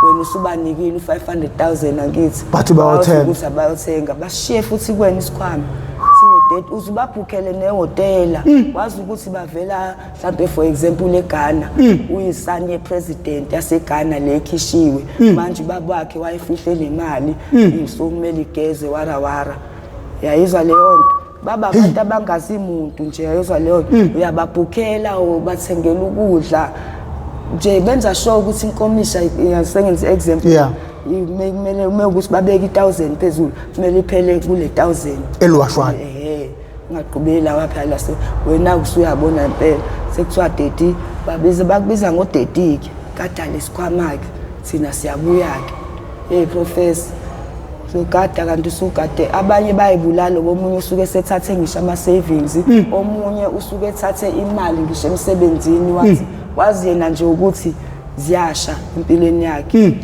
wena usubanikile u500,000 angithi bathi bayothenga bashiye futhi kwena isikhwama siwe dead uzubabhukhele nehotela wazi ukuthi bavela mhlambe for example eGhana uyisanye yepresident yaseGhana lekhishiwe manje babakhe wayifihle le mali isomele igeze warawara yayizwa leyo nto baba abantu abangazi umuntu nje yayizwa leyo uyababhukhela ubathengela ukudla nje benza sure ukuthi inkomisha yasengenza example kumele ukuthi babeke 1,000 phezulu kumele iphele kule 1,000 elwashwayo ungaqhubela lapha la wena usuyabona impela sekuthiwa 30 bakubiza ngo30 ke kadala isikhwama ke sina siyabuya ke professor so kade kanti usukade abanye bayibulalo bomunye usuke sethathe ngisho ama savings omunye usuke ethathe imali ngisho emsebenzini wazi yena nje ukuthi ziyasha empilweni yakhe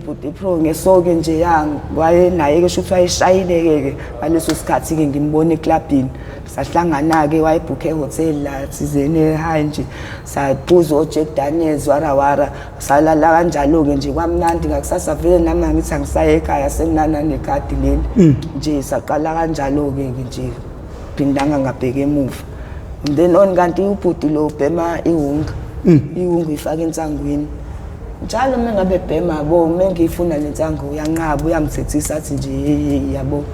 body pro ngesoke nje yangi waye naye ke shuthi wayeshayileke ke ngaleso sikhathi ke ngimbone eclubini sahlangana ke wayebhuke ehotel la sizene high nje saphuza oJack Daniels warawara salala kanjalo ke nje kwamnandi ngakusasa vele nami ngithi angisaye ekhaya senginana nekhadi leli nje saqala kanjalo ke nje phindanga ngabheka emuva then on kanti ubhuti lo bhema ihunga ifaka entsangweni njalo mengabe bhema yabo mengifuna lensango uyanqaba uyangithethisa athi nje yabo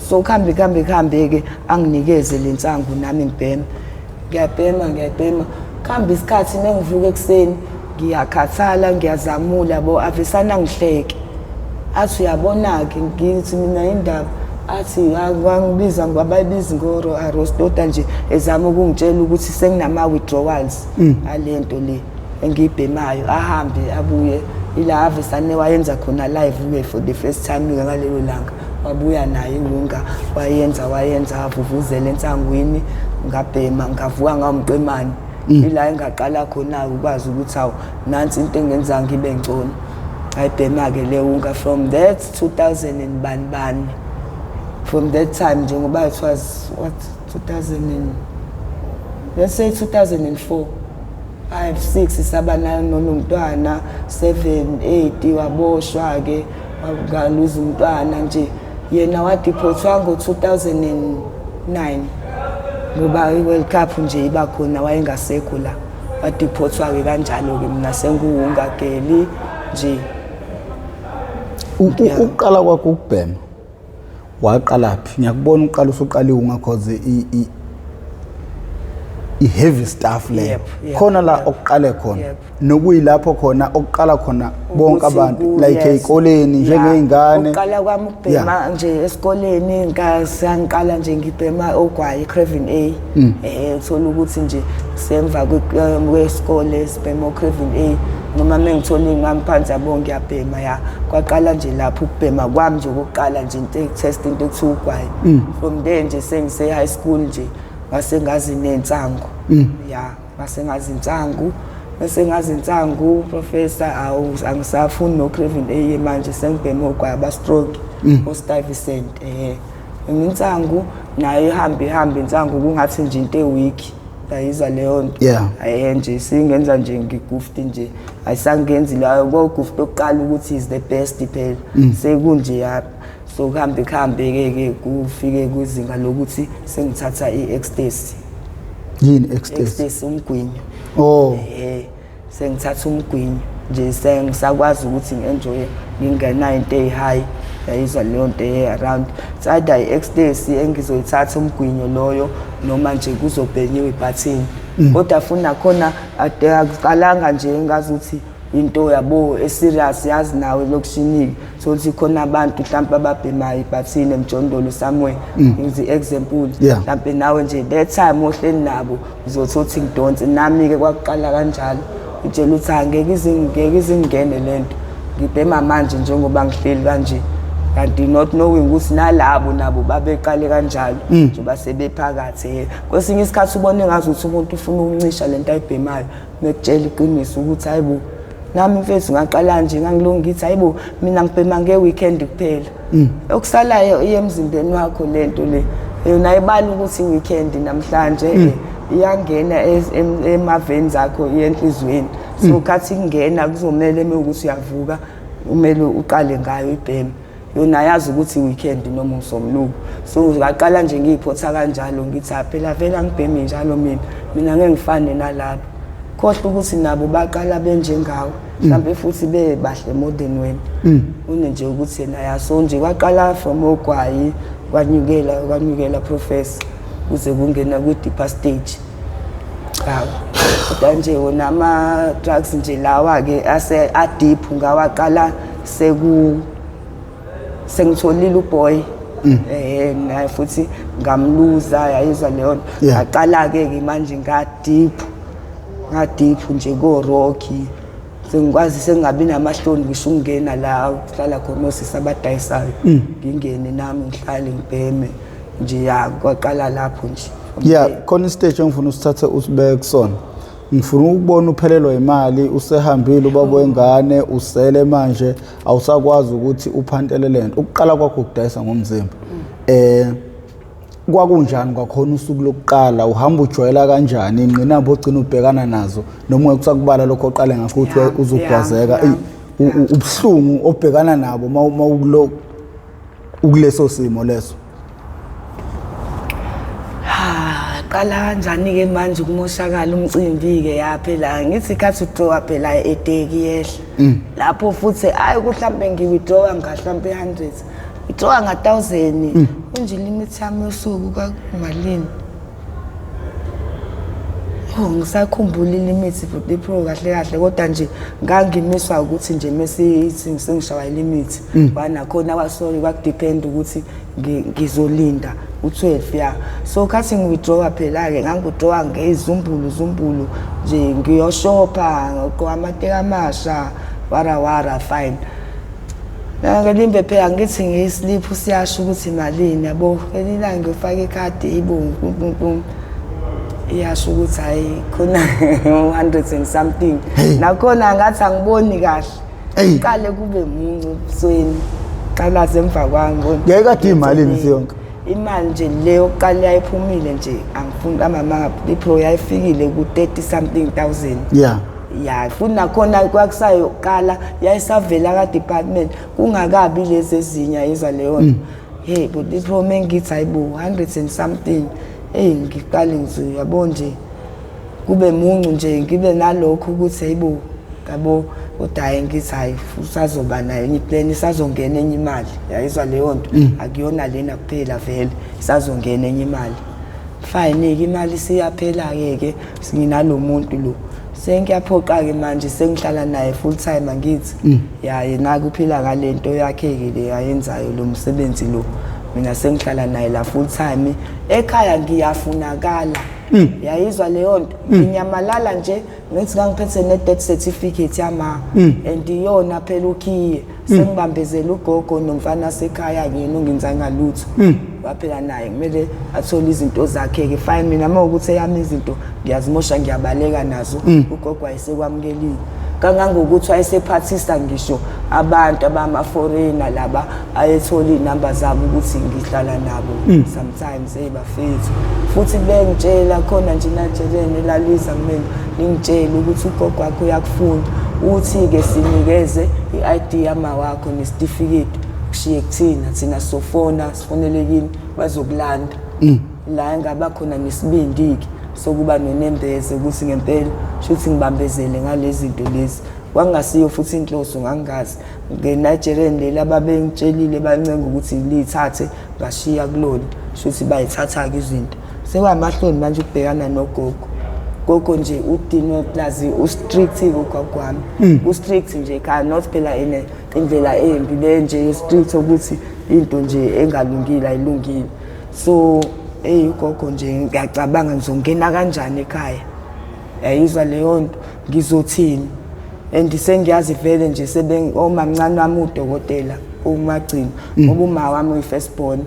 so khambe ke anginikeze lensango nami ngibhema ngiyabhema khambe isikhathi mengivuka ekseni ngiyakhathala ngiyazamula yabo avesana ngihleke athi uyabona ke ngithi mina indaba athi wangibiza ngabayibiza ngoro arostota nje ezama ukungitshela ukuthi senginama withdrawals alento le engibhemayo ahambe abuye ila avesane wayenza khona live for the first time ngalelo langa wabuya naye unga wayenza avuvuzela entsangweni ngabhema ngavuka ngamqemani ila engaqala khona ukwazi ukuthi awu nansi into engenza ngibe ngcono ayibhema ke le unga from that 2000 and banibani from that time njengoba it was what 2004 5 6 sabana nomntwana 7 8 waboshwa ke ngaluza umntwana nje yena wadiphotwa ngo2009 ngoba iWorld Cup nje iba khona wayengasekho la wadiphotwa ke kanjalo ke mina senguhunga geli nje uqala kwakho ukubhema waqala phi ngiyakubona uqala usuqala unga cause heavy stuff le khona la oqale khona nokuyilapho khona oqala khona bonke abantu like ezikoleni njengeingane oqala kwami ukubhema nje esikoleni ngiqala nje ngibhema ogwayi Craven A uthola ukuthi nje semva kwesikole sibhema Craven A noma mengithola ngamphansi yabo ngiyabhema kwaqala nje lapho ukubhema kwami nje okokuqala nje into test into ekuthiwa ugwayi from there nje sengise high school nje ngasengazi nensango ngasengazi insangu bese ngazi Nsangu professor angisafuni no Craving A manje sengibheme ogwaba stroke Stuyvesant Nsangu naye ihambe Nsangu kungathi nje into eweek ayizwa leyo nto nje singenza nje ngiguft nje ayisangenzi la ko guft oqala ukuthi is the best phela sekunje yapha so kuhambe ke kufike kuzinga lokuthi sengithatha i-ecstasy yini ecstasy umgwinyo sengithatha umgwinyo nje sengisakwazi ukuthi ngienjoy ngingena into ehigh yayizwa leyo nto around sada i-ecstasy engizoyithatha umgwinyo loyo noma nje kuzobhenyiwe ibhathini kodwa funa khona akuqalanga nje ngazi ukuthi into yabo eserious yazi nawe lokushiniki so ukuthi khona abantu mhlawumbe ababhemayo ibhathini emjondolo somewhere ngizi example mhlawumbe nawe nje that time ohleli nabo uzothothi ngidonse nami ke kwaqala kanjalo utshela ukuthi angeke izingene lento ngibhema manje njengoba ngihleli kanje kanti not knowing ukuthi nalabo nabo babeqale kanjalo njengoba sebephakathi kwesinye isikhathi ubone ngazi ukuthi umuntu ufuna ukuncisha lento ayibhemayo mekutshela iqiniso ukuthi hayibo nami mfethu ngaqala nje ngangilunga ngithi hayibo mina ngibhema ngeweekend kuphela okusalayo emzimbeni wakho lento le yona ibali ukuthi weekend namhlanje iyangena emaveni akho yenhlizweni so kathi ingena kuzomela ukuthi uyavuka umele uqale ngayo ibhema yona yazi ukuthi weekend noma usomluko so ngaqala nje ngiyiphotha kanjalo ngithi phela vela ngibheme njalo mina ngeke ngifane nalapho khohle ukuthi nabo baqala benjengawo mhlawumbe futhi bebahle more than wena une nje ukuthi yena yaso nje kwaqala from ogwayi kwanyukela professor uze kungena ku deeper stage kodwa nje wona ama drugs nje lawa ke ase a deep ngawaqala sengitholile uboy naye futhi ngamluza yayizwa leyo aqala ke manje nga deep nje go rocky sengikwazi sengabi namahloni ngisho ungena la uhlala khona osisi abadayisayo ngingene nami ngihlale ngibheme nje kwaqala lapho nje khona istage engifuna usithathe usibeke kusona ngifuna ukubona uphelelwa imali usehambile ubaba wengane usele manje awusakwazi ukuthi uphantele lento ukuqala kwakho ukudayisa ngomzimba kwakunjani kwakhona usuku lokuqala uhamba ujwayela kanjani ingqinamba ogcina ubhekana nazo noma kusakubala lokho oqale ngakho ukuthi uzugwazeka ubuhlungu obhekana nabo mawukulo ukuleso simo leso qala kanjani ke manje kumoshakala umcimbi ke yaphela ngithi kathi withdraw phela eteki yehla lapho futhi hayi kuhlambe ngiwithdraw ngahlambe 100 withdraw nga1000 kunje limit yami yosuku kwakumalini ngisakhumbula ilimit futhi pro kahle kodwa nje ngangimiswa ukuthi nje mesithi sengishawa ilimit bana khona wasorry kwakudepend ukuthi ngizolinda u12 ya so kathi ngiwithdraw phela ke ngangwithdraw ngezumbulu nje ngiyoshopa ngoqwa amateka amasha wara fine ngelimbe phela ngithi ngiyislip usiyasho ukuthi imalini yabo elila ngifaka ikhadi ibongu iyasho ukuthi hayi khona 100 and something nakhona ngathi angiboni kahle qale kube muncu ebusweni qala semva kwami ngeke kade imalini siyonke imali nje leyo qala yayiphumile nje angifuni amama ipro yayifikile ku 30 something thousand futhi nakhona kwakusayo qala yayisavela ka department kungakabi lezi ezinya iza leyo but ipro mengithi hayibo 100 and something ngiqale nje yabo nje kube muncu nje ngibe nalokho ukuthi hayibo yabo udaye ngithi hayi usazoba nayo enye plan isazongena enye imali yayizwa leyo nto akuyona lena kuphela vele isazongena enye imali fine imali siyaphela ke singinalomuntu lo sengiyaphoqa ke manje sengihlala naye full time ngithi yena kuphila ngalento yakhe ke le ayenzayo lo msebenzi lo mina sengihlala naye la full time ekhaya ngiyafunakala yayizwa leyo nto nginyamalala nje ngithi ngangiphethe ne death certificate yama and iyona phela ukhiye sengibambezela ugogo nomfana sekhaya ngiyena ongenzanga lutho waphela naye kumele athole izinto zakhe-ke fine mina uma ukuthi eyami izinto ngiyazimosha ngiyabaleka nazo ugogo wayesekwamukelile kangangokuthi wayesephathisa ngisho abantu abama-foreigner laba ayethola iy'namba zabo ukuthi ngihlala nabo sometimes bafethu futhi bengitshela khona nje najelene elalwiza kumele ningitshele ukuthi ugogo wakho uyakufuna uthi-ke sinikeze i-ID yama wakho nesitifiketi kushiye kuthina thina sofona sifonele kini bazokulanda la engaba khona nesibindi-ke sokuba nonembeze ukuthi ngempela shuthi ngibambezele ngalezi zinto lezi kwangasiyo futhi inhloso ngangazi ngeNigerian leli ababengitshelile bancenga ukuthi lithathe ngashiya kulona shuthi bayithatha-ke izinto sekwamahloni manje ukubhekana nogogo nje udino plazi ustrict ugogo wami ustrict nje cannot phela indlela embi le nje strict ukuthi into nje engalungile ayilungile so ugogo nje ngiyacabanga ngizongena kanjani ekhaya yayizwa leyo nto ngizothini and sengiyazi vele nje omamncane wami udokotela uMagcino ngoba uma wami uyi-first born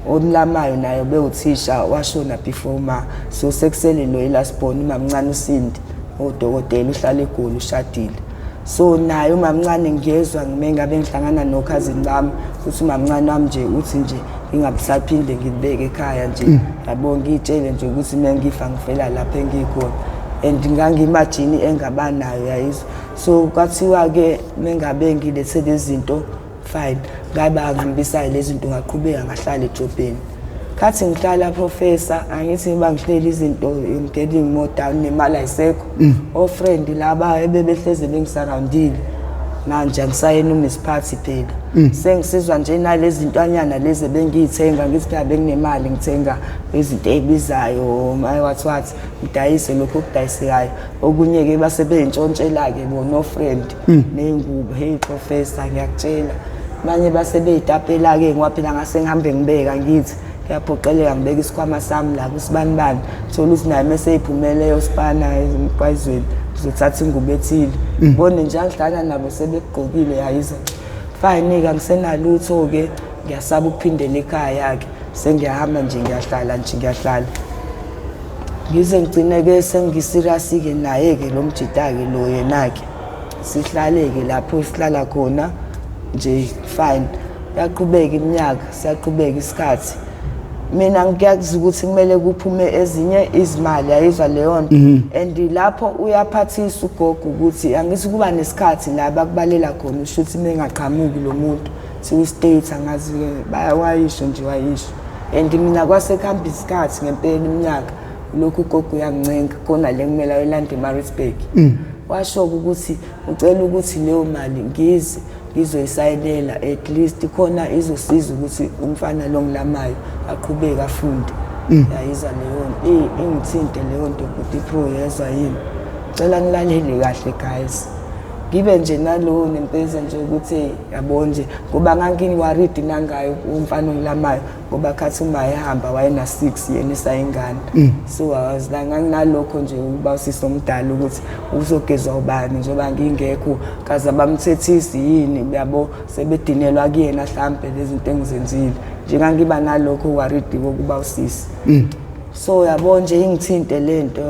omlamayo naye bewuthisha washona before so sekusele lo last born umamncane uSindi udokotela uhlala eGoli ushadile so naye umamncane ngiyezwa ngabe ngihlangana nokhazini bami ukuthi umamncane wami nje uthi nje ngingabisaphinde ngibeke ekhaya nje yabo ngitshele nje ukuthi mina ngifa ngifela lapha engikhona and ngangimagini engaba nayo yayizwa so kwathiwa-ke mengabe ngilethe lezi zinto fine ngabe angihambisa lezi zinto ngaqhubeka ngahlala ejobheni khathi ngihlala professor angithi ngiba ngihleli izinto I'm getting more down nemali ayisekho ofriend laba ebebehleze bengisurroundile manje angisayena uMiss Party phela sengisizwa nje nalezi zintwanyana lezi bengiyithenga ngithi phela benginemali ngithenga izinto ezibizayo what ngidayise lokho okudayisekayo okunye-ke basebeyintshontshela-ke bona ofriend ney'ngubo hey professor ngiyakutshela manje basebeyitapela-ke ngoba phela ngase ngihambe ngibeka ngithi kuyaphoqeleka ngibeka isikhwama sami lapho sibanibani thola ukuthi naye mesey'phumeleyo sipana emqwayizweni ngizothatha ingubo ethile ngibone nje angihlala nabo sebegqokile yayizwa fine-ke angisenalutho-ke ngiyasaba ukuphindela ekhaya-ke sengiyahamba nje ngiyahlala ngize ngigcine-ke sengisiriyasi-ke naye-ke lo mjida-ke lo yena-ke sihlale-ke lapho sihlala khona nje fine yaqhubeka iminyaka siyaqhubeka isikhathi mina ngiyazi ukuthi kumele kuphume ezinye izimali yayizwa leyo nto and lapho uyaphathisa ugogo ukuthi angithi kuba nesikhathi la bakubalela khona usho ukuthi mengaqhamuki lo muntu siku-state angazi-ke wayisho nje wayisho and mina kwasekuhamba isikhathi ngempela iminyaka lokhu ugogo uyangincenga khona le kumele ayolanda eMaritzburg washo-ke ukuthi ucela ukuthi leyo mali ngizoyisayinela at least khona izosiza ukuthi umfana lo ngilamayo aqhubeke afunde yayizwa leyo ingithinte leyo nto ukuthi pro yezwa yini cela nilalele kahle guys ngibe nje nalo nempeza nje ukuthi yabo nje ngoba ngangiwaridi nangayo umfana ongilamayo ngoba khathi uma ehamba wayena 6 yena isayingane so nganginalokho nje ukuba usisi omdala ukuthi uzogezwa ubani njengoba ngingekho kaze abamthethisi yini yabo sebedinelwa kuyena mhlambe lezi zinto engizenzile njengangiba nalokho waridi kokuba usisi so yabo nje ingithinte lento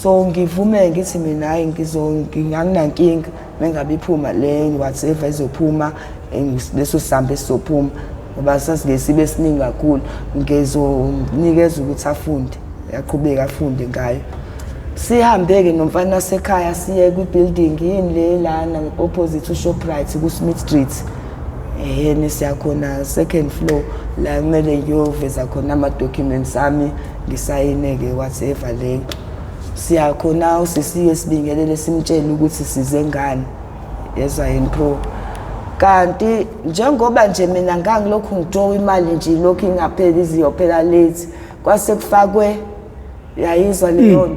so ngivume ngithi mina hayi nginganankinga mengabe iphuma le whatever izophuma leso sihambe sizophuma ngoba sasingesibe siningi kakhulu ngizonikeza ukuthi afunde yaqhubeka afunde ngayo sihambe-ke nomfana sekhaya siye kwi-building yini le lana opposite uShoprite ku-Smith Street yena siyakhona second floor la kumele ngiyoveza khona ama-documents ami ngisayine-ke whatever le siyakhona usisiye sibingelele simtshele ukuthi size ngani yezwa yini pro kanti njengoba nje mina ngangilokhu ngidrowa imali nje lokhu ingapheli iziyophela late kwase kufakwe yayizwa leyo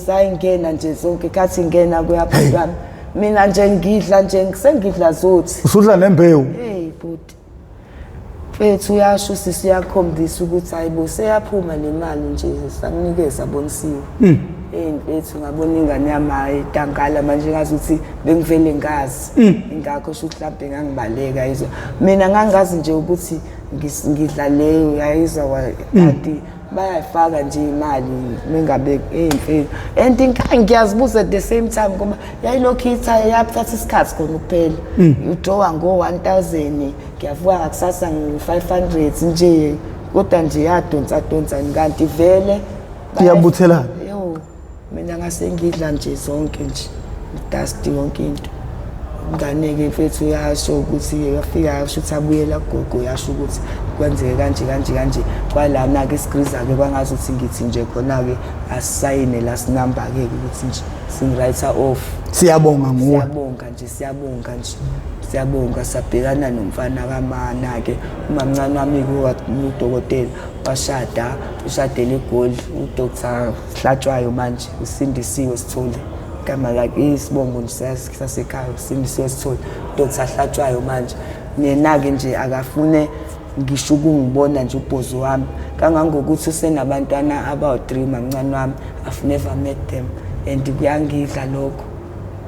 sayingena nje zonke khathi ngena kuyaphansi kwami mina nje ngidla nje sengidla zothi usudla nembewu hey buti fethu uyasho sisiyakhombisa ukuthi hayibo seyaphuma le mali nje sanginikeza bonisiwe mfethu ngabona ingane yami itankala manje ngazi ukuthi bengivele ngazi ingakho sho mhlambe ngangibaleka yizwa mina ngangazi nje ukuthi ngidla leyo yayizwa kanti bayayifaka nje imali mengabe eyimfeni and ngiyazibuza at the same time ngoba yayilokhu yaphatha isikhathi khona kuphela udrawa ngo-1000 ngiyavuka ngakusasa ngi-500 nje kodwa nje yadonsa kanti vele iyabuthelana yo mina ngase ngidla nje zonke nje dust yonke into ngane-ke mfethu uyasho ukuthi yafika yasho ukuthi abuyela gogo yasho ukuthi kwenzeke kanje kwalana-ke isigriza-ke kwangazuthi ngithi nje khona-ke asisayine last number-ke ukuthi nje singwriter off. Siyabonga nguwe. Siyabonga sabhekana nomfana kaMana-ke umamncane wami-ke udokotela ushadele eGoli uDr. Hlatshwayo manje usindisiwe Sithole igama lakhe isibongo sasekhaya usindisiwe Sithole Dr. Hlatshwayo manje yena-ke nje akafune ngisho ukungibona nje ubhozi wami kangangokuthi usenabantwana abawu-3 mamncane wami I've never met them and kuyangidla lokho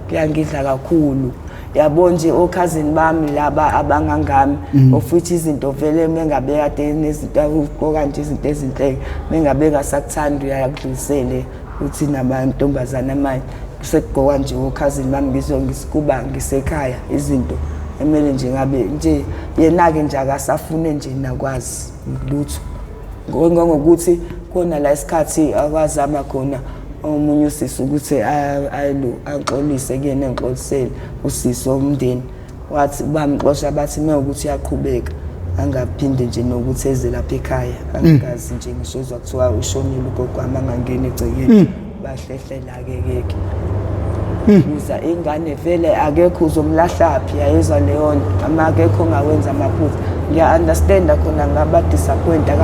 kuyangidla kakhulu yabo nje okhazini bami laba abangangami ofuthi izinto vele mengabe kade nezinto uqoka nje izinto ezinhle mengabe kasakuthanda uyakudlulisele uthi namantombazana manje sekugqoka nje okhazini bami ngisikuba ngisekhaya izinto emele nje ngabe nje yena-ke nje akasafune nje nakwazi lutho ngokuthi khona la isikhathi akwazama khona omunye usisi ukuthi axolise kuyena engixolisele usisi womndeni wathi bamxosha bathi mewukuthi uyaqhubeka angaphinde nje nokuthi eze lapha ekhaya angazi nje ngisho uzwa kuthiwa ushonile ugogo wami angangeni egcekeni bahlehlela-ke uza ingane vele akekho uzomlahlaphi yayizwa leyo nto amakekho ongawenza amaphutha ngiya-understanda khona ngaba disappointa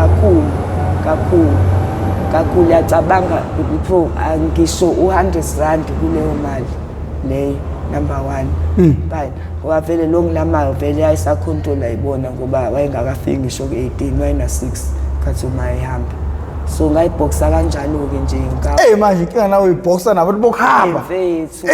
kakhulu yacabanga before angisho 100 rand kuleyo mali leyo number 1 fine wavele lo ngilamayo vele ayisakhontrola ibona ngoba wayengakafiki ngisho ku-18 wayena-6 khathi uma ehamba so ngayibhoksa kanjalo-ke nje manje inkinga nawe uyibhoksa nabantu bokuhamba mfethu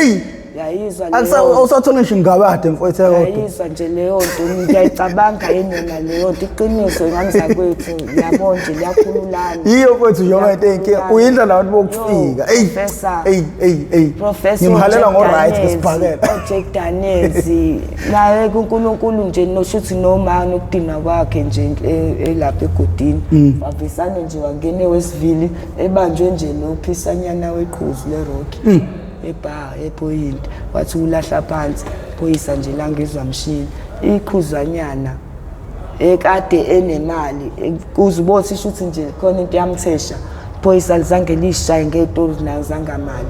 yayizwa awusathola ngisho ingabade mfowethu yayizwa nje leyo nto ngiyayicabanga yenona leyo nto iqiniso ngamzakwethu yabo nje liyakhululana yiyo mfethu njengoba into eyinkinga uyindla nabantu bokufika ngimhalela ngo-right ngesibhakela Project Daniels naye kuNkulunkulu nje noshuthi noma nokudinwa kwakhe nje elapha egodini wabisane nje wangene wesivili ebanjwe nje nophisanyana weqhuzu leRocky ebar ePoint wathi ulahla phansi phoyisa nje la ngizwa mshini iqhuzanyana ekade enemali kuzibothi shuthi nje khona into yamthesha phoyisa lizange lishaye ngetori nayo zangamali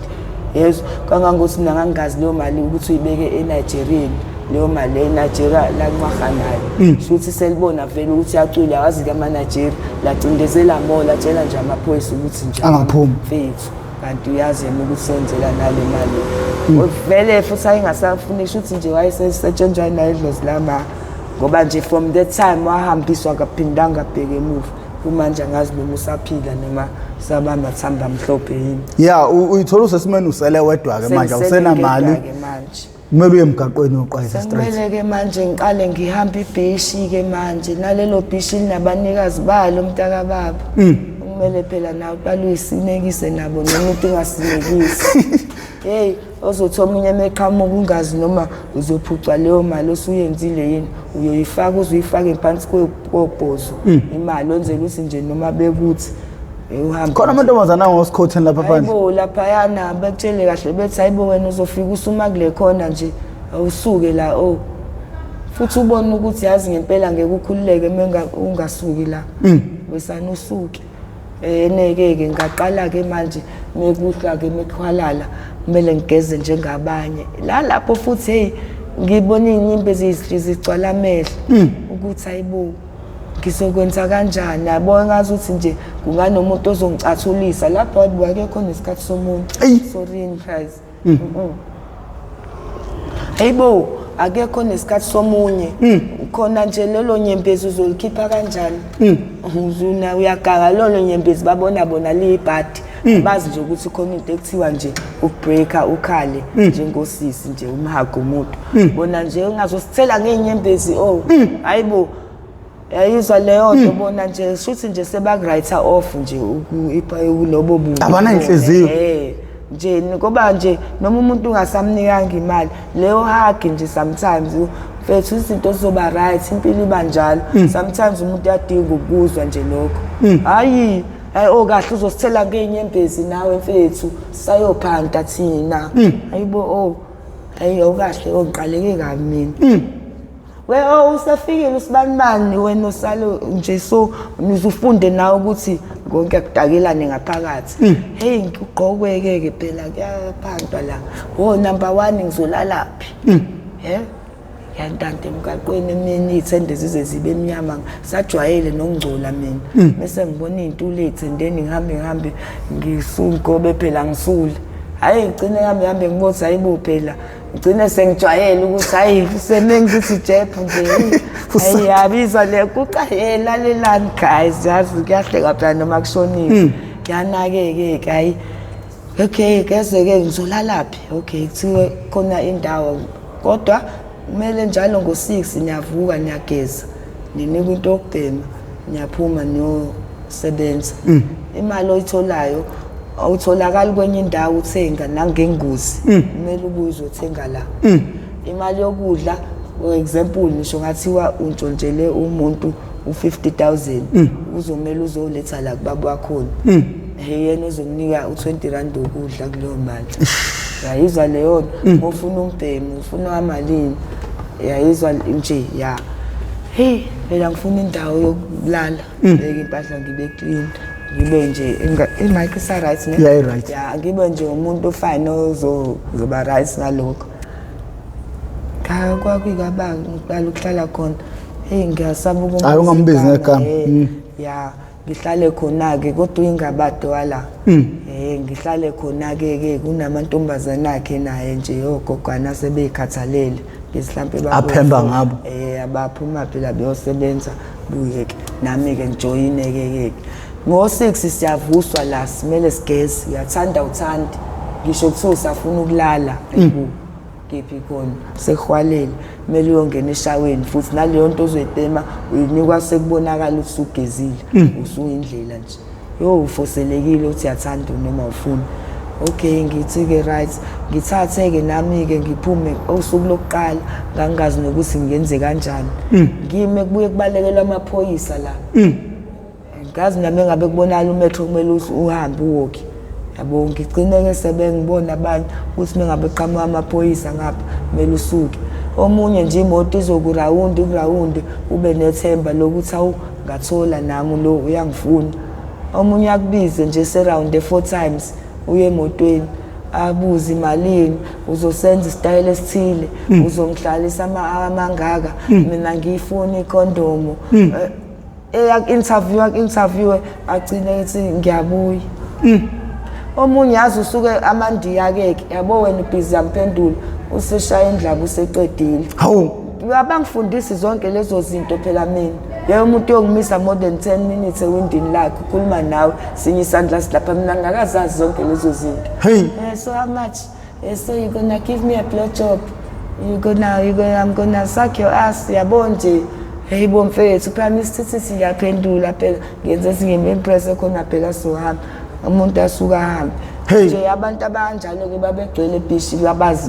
yezo kangangokuthi mina ngangazi leyo mali ukuthi uyibeke eNigeria leyo mali eNigeria lanqwahanayo shuthi selibona vele ukuthi yacula yawazi kaManigeria lacindezela mola tshela nje amaphoyisa ukuthi nje angaphumi mfethu kanti uyazi ukuthi senzela nale mali vele futhi ayingasafuni ukuthi nje wayesetshenzwa nayidlozi lama ngoba nje from that time wahambiswa kaphindanga bheke emuva kumanje angazi noma usaphila noma sabamba thamba mhlophe yini uyithola usesimeni usele wedwa-ke manje awusenamali kumele uye emgaqweni uyoqwayisa straight kumele-ke manje ngiqale ngihamba ibhishi-ke manje nalelo bhishi linabanikazi balo mntakababa kumele phela nawe uqale uyisinekise nabo noma into engasinekisi hey ozothi omunye emeqhamuka ungazi noma uzophucwa leyo mali osuyenzile yini uyoyifaka uzuyifake phansi kobhozo imali wenzela ukuthi nje noma bekuthi uhamba khona amantombazana angosikhotheni lapha phandle hayibo laphayana bekutshele kahle bethi hayibo wena uzofika usuma kule khona nje awusuke la futhi ubone ukuthi yazi ngempela ngeke ukhululeke ungasuki la wesana usuke neke-ke ngaqala-ke manje mekuhla-ke mekhwalala kumele ngigeze njengabanye lapho futhi hey ngibona iy'nyimbe zigcwala amehlo ukuthi hayibo ngizokwenza kanjani yabo ngazi ukuthi nje kunganomuntu ozongicathulisa lapho akekho nesikhathi somuntu sorry guys hayibo akekho nesikhathi somunye khona nje lelo nyembezi uzolikhipha kanjani uzuna uyaganga lolo nyembezi babona bona liyibhadi bazi nje ukuthi khona into ekuthiwa nje ukubreaka ukhale njengosisi nje umhago umuntu bona nje ungazosithela ngey'nyembezi hayibo yayizwa leyo nto bona nje shuthi nje sebak-writer off nje ukulobo buntu abana inhliziyo nje ngoba nje noma umuntu ungasamnikanga imali leyo hug nje sometimes mfethu izinto zizoba right impilo iba njalo sometimes umuntu uyadinga ukuzwa nje lokho hayi kahle uzosithela ngeinyembezi nawe mfethu sayophanda thina hayibo hayi okahle ongiqaleke kabi mina usafikile usibanimani wena osalo nje so nizufunde nawe ukuthi konke akudakelane ngaphakathi hey ngigqokweke phela kuyaphantwa la number 1 ngizolalaphi yantante emgaqweni emini ithende zize zibe emnyama sajwayele nokungcola mina bese ngibona izinto lethindeni ngihambe ngisungobe phela ngisule hayi ngicine yami ngibothi hayibo phela ngicine sengijwayele ukuthi hayi semengithi jephu nje hayi yabiza le kuqayela lelani guys yazi kuyahleka phela noma kushonile yanake hayi okay keze-ke ngizolalaphi okay kuthiwe khona indawo kodwa kumele njalo ngo-6 niyavuka niyageza ninikwa into yokubhema niyaphuma niyosebenza imali oyitholayo awutholakali kwenye indawo uthenga nangengozi kumele ubuze uthenga la imali yokudla for example nisho ngathiwa untshontshele umuntu u50,000 uzomela uzoletha la kubaba wakhona yena uzokunika u20 rand ukudla kuleyo mali yayizwa leyo ufuna umbhemu ufuna amalini yayizwa nje hey phela ngifuna indawo yokulala beke impahla ngibe clean ngibe nje imic isa right ne yeah right ngibe nje umuntu ofine ozoba right ngalokho kwakwikaba ngiqala ukuhlala khona hey ngiyasaba ukumbiza hayi ungambizi ngegama ngihlale khona ke kodwa ingabado wala ngihlale khona ke kunamantombazana akhe naye nje ogogwana sebeyikhathalele mhlambe aphemba ngabo abaphuma phela beyosebenza buye ke nami ke ngijoyine ke ngo6 siyavuswa la simele sigeze uyathanda uthandi ngisho kuthiwa usafuna ukulala kephi khona sehwalele kumele uyongena eshaweni futhi naleyo nto ozoyitema uyinikwa sekubonakala ukuthi usugezile usuyindlela nje ufoselekile uthi uyathanda noma ufuna okay ngithi ke right ngithathe ke nami ke ngiphume usuku lokuqala ngangazi nokuthi ngenze kanjani ngime kubuye kubalekela amaphoyisa la ngazi nami ngabe kubonala umetro kumele uhambe uwalk yabo ngigcine ke sebengibona abantu ukuthi mengabe qhamuka amaphoyisa ngapha kumele usuke omunye nje imoto izokurawundi ube nethemba lokuthi awu ngathola nami lo uyangifuna omunye akubize nje seround 4 times uye emotweni abuza imalini uzosenza isitayile esithile uzongihlalisa amangaka mina ngiyifuna icondomu interview agcine ethi ngiyabuya omunye yazi usuke amandiya ke yabo wena ubhizi yamphendula useshaya indlaba useqedile hawu abangifundisi zonke lezo zinto phela mina yena umuntu yongimisa more than 10 minutes ewindini lakhe ukhuluma nawe sinye isandla silapha mina ngakazazi zonke lezo zinto hey so how much so you gonna give me a blow job I'm gonna suck your ass yabo nje hey bomfethu prime minister sithi yaphendula phela ngenze singeme impress khona phela so hamba umuntu asuka hamba nje abantu abanjalo ke babegcwele ebishi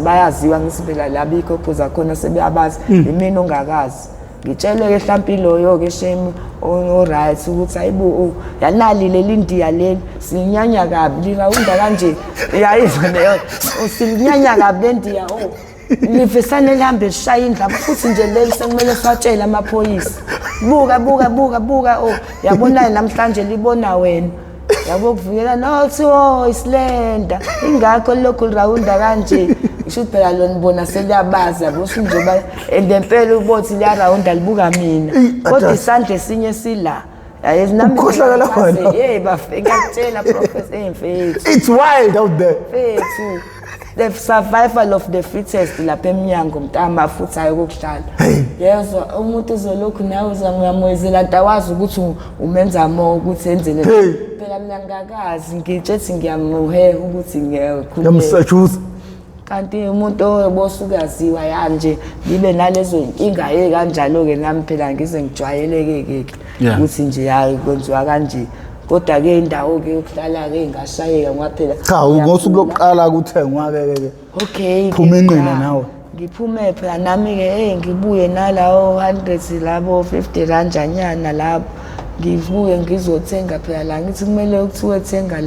bayaziwa ngisiphela labikho phoza khona sebeyabazi imini ongakazi ngitshele ke mhlawumbe loyo ke shame right ukuthi hayibo yanali leli ndiya leli sinyanya kabi lirawunda kanje yayizwa leyo usinyanya kabi lendiya livesane lihambe lishaya indlaba futhi nje leli sekumele satshela amaphoyisa buka yabona namhlanje libona wena yabo kuvukela nothi islenda ingakho lokhu rawunda kanje isho phela lo nibona seliyabaza yabo sinjoba endempela ubothi liya rawunda libuka mina kodwa isandla esinye sila yayezinami ukhohlakala khona bafika kutshela professor emfethu it's wild out there fethu the survival of the fittest lapha eminyango mntama futhi ayokuhlala yezwa umuntu uzolokhu nawe uzangiyamoyezela ntawazi ukuthi umenza mo ukuthi enzele phela mina ngakazi ngitshethi ngiyamuhe ukuthi ngiyakhuluma ngiyamsearchuza kanti umuntu obosukaziwa yanje ngibe nalezo inkinga kanjalo ke nami phela ngize ngijwayeleke ukuthi nje hayi kwenziwa kanje kodwa ke indawo ke yokuhlala ke ngashayeka ngaphela cha ngosuku lokuqala kuthengwa ke okay phuma enqina nawe ngiphume phela nami ke ngibuye nalawo 100 labo 50 ranjanyana lapho ngivuke ngizothenga phela la ngithi kumele ukuthiwe ethenga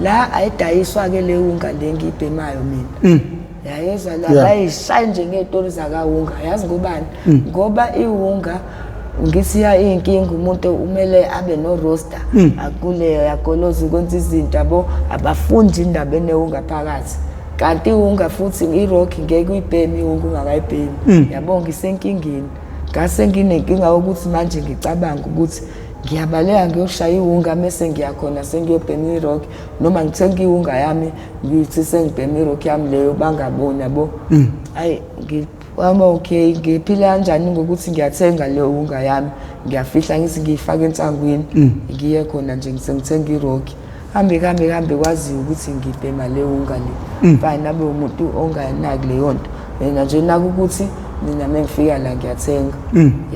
la ayidayiswa ke le unga le ngibhemayo mina yayezwa la bayishaya nje ngezitori zakawunga yazi ngubani ngoba iwunga ngisiya inkinga umuntu umele abe no roster akule yakoloza ukwenza izinto yabo abafundi indaba enewunga phakathi kanti unga futhi irock ngeke uyibheme unga ungakayibhemi yabo ngisenkingeni ngase nginenkinga ukuthi manje ngicabanga ukuthi ngiyabaleka ngiyoshaya iwunga mase ngiyakhona sengiyobhema irock noma ngithenga iwunga yami ngithi sengibhema irock yami leyo bangabona yabo hayi okay ngiphila kanjani ngokuthi ngiyathenga leyo unga yami ngiyafihla ngithi ngiyifaka entsangweni ngiye khona nje ngithenga irock hambe kwazi ukuthi ngibhema leyo unga le fine abe umuntu onganaki leyo nto mina nje naku ukuthi mina mengifika la ngiyathenga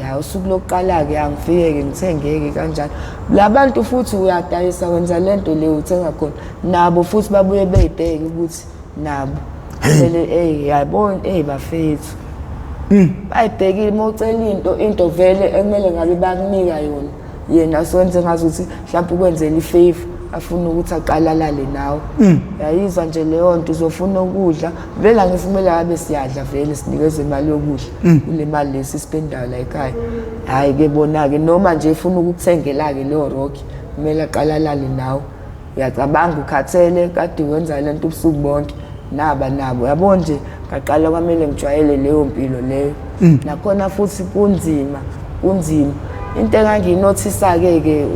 ya usuku lokuqala ke angifike ngithengeke kanjani labantu futhi uyadayisa wenza lento le uthenga khona nabo futhi babuye beyibheke ukuthi nabo yayibona bafethu bayibhekile mocela into vele ekumele ngabe bakunika yona yena sonke ngazuthi mhlawumbe ukwenzela ifavor afuna ukuthi aqalalale nawe yayizwa nje leyo nto uzofuna ukudla vela ngisimele abe siyadla vele sinikeze imali yokudla kule mali lesispendayo la ekhaya hayi ke bona ke noma nje ufuna ukukuthengela ke leyo rock kumele aqalalale nawe uyacabanga ukhathele kade wenza lento ubusuku bonke nabo yabo nje ngaqala kwamele ngijwayele leyo mpilo leyo nakhona futhi kunzima into enganginothisa ke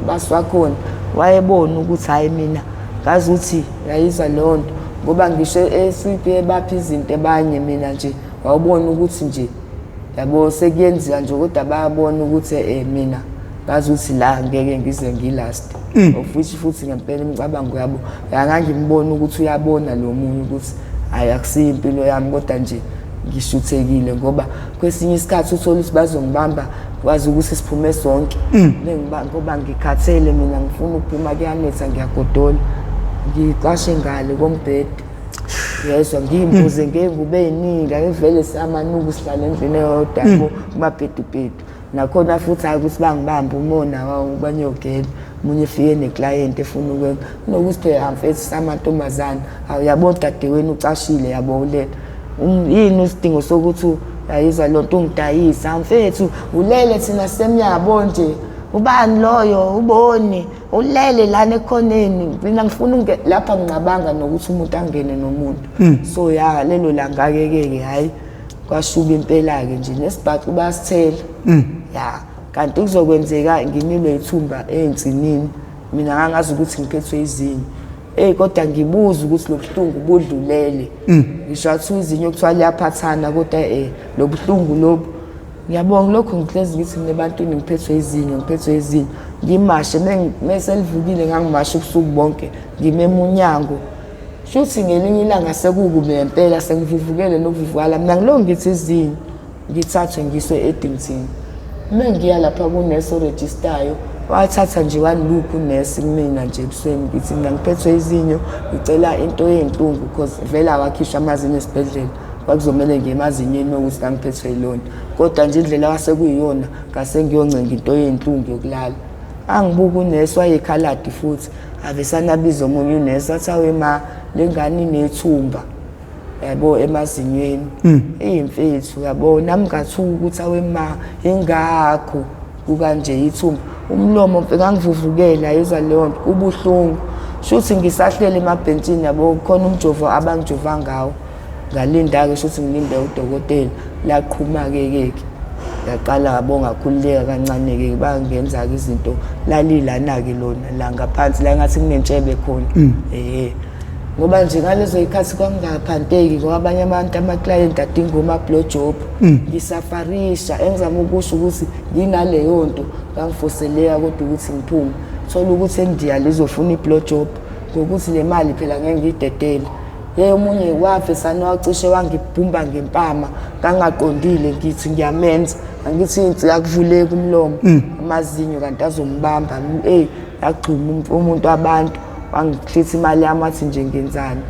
ubaswakhona wayebona ukuthi hayi mina ngazi ukuthi yayizwa leyo nto ngoba ngisho esiphe baphi izinto ebanye mina nje wawubona ukuthi nje yabo sekuyenziwa nje kodwa bayabona ukuthi mina ngazi ukuthi la ngeke ngize ngilast futhi ngempela imicabango yabo yangangimbona ukuthi uyabona lo muntu ukuthi ayakusiyo impilo yami kodwa nje ngishuthekile ngoba kwesinye isikhathi uthola ukuthi bazongibamba kwazi ukuthi siphume sonke ngoba ngikhathele mina ngifuna ukuphuma kuyanetha ngiyagodola ngiqashe ngale kombhede yezwa ngimbuze ngengube eningi ayivele samanuku sihlala endlini eyodwa kumabhedu nakhona futhi ukuthi bangibamba umona wawo banyogela munye efike neclient efuna ukwenza nokuthi phela amfethi samantombazana awuyabona dadewenu ucashile yabo uletha yini isidingo sokuthi yayizwa lo nto ungidayisa amfethu ulele thina semnyabo nje ubani loyo uboni ulele lana ekhoneni mina ngifuna lapha ngicabanga nokuthi umuntu angene nomuntu so ya lelo langa ke hayi kwashuka impela ke nje nesibhacu basithela ya kanti kuzokwenzeka nginilwe ithumba ensinini mina ngangazi ukuthi ngiphethwe izinyo kodwa ngibuza ukuthi lobuhlungu budlulele ngisho athi izinyo kuthiwa liyaphathana kodwa lobuhlungu lobu ngiyabonga lokho ngihlezi ngithi nebantwini ngiphethwe izinyo ngimashe meselivukile ngangimashe ubusuku bonke ngimemunyango shuthi ngelinye ilanga sekukube impela sengivuvukele nokuvukala mina ngilo ngithi izinyo ngithathwe ngiswe eDington mengiya lapha kunesi registeryo wathatha nje waniluphi unesi kumina nje ebusweni ngithi mina ngiphethwe izinyo ngicela into yenhlungu because vela wakhishwa amazinyo esibhedlela bakuzomela ngemazinyeni ukuthi ngiphethwe yilona kodwa nje indlela wasekuyiyona ngase ngiyoncenga into yenhlungu yokulala angibuka unesi wayekhaladi futhi avesanabiza omunye unesi athi awema lengane inethumba yabo emazinyweni imfethu yabo nami ngathuka ukuthi awema ingakho kukanje ithumba umlomo mfika ngivuvukela yizwa leyo nto ubuhlungu shuthi ngisahlele emabhentshini yabo khona umjovo abangijova ngawo ngalinda ke shuthi ngilinde udokotela laqhuma ke yaqala ngabonga khulileka kancane ke bangenza ke izinto lalilana ke lona la ngaphansi la ngathi kunentshebe khona ngoba nje ngalezo ikhathi kwangaphanteki ngoba abanye abantu ama-client adinga uma-blow job ngisafarisha engizama ukusho ukuthi nginaleyo nto ngangifoseleka kodwa ukuthi ngiphume thola ukuthi endiya lizofuna i-blow job ngokuthi le mali phela ngeke ngiyidedele omunye wavesana wacishe wangibhumba ngempama kangaqondile ngithi ngiyamenza angithi insi yakuvuleka umlomo amazinyo kanti azombamba yagcuma umuntu abantu wangihlitha imali yami athi nje ngenzani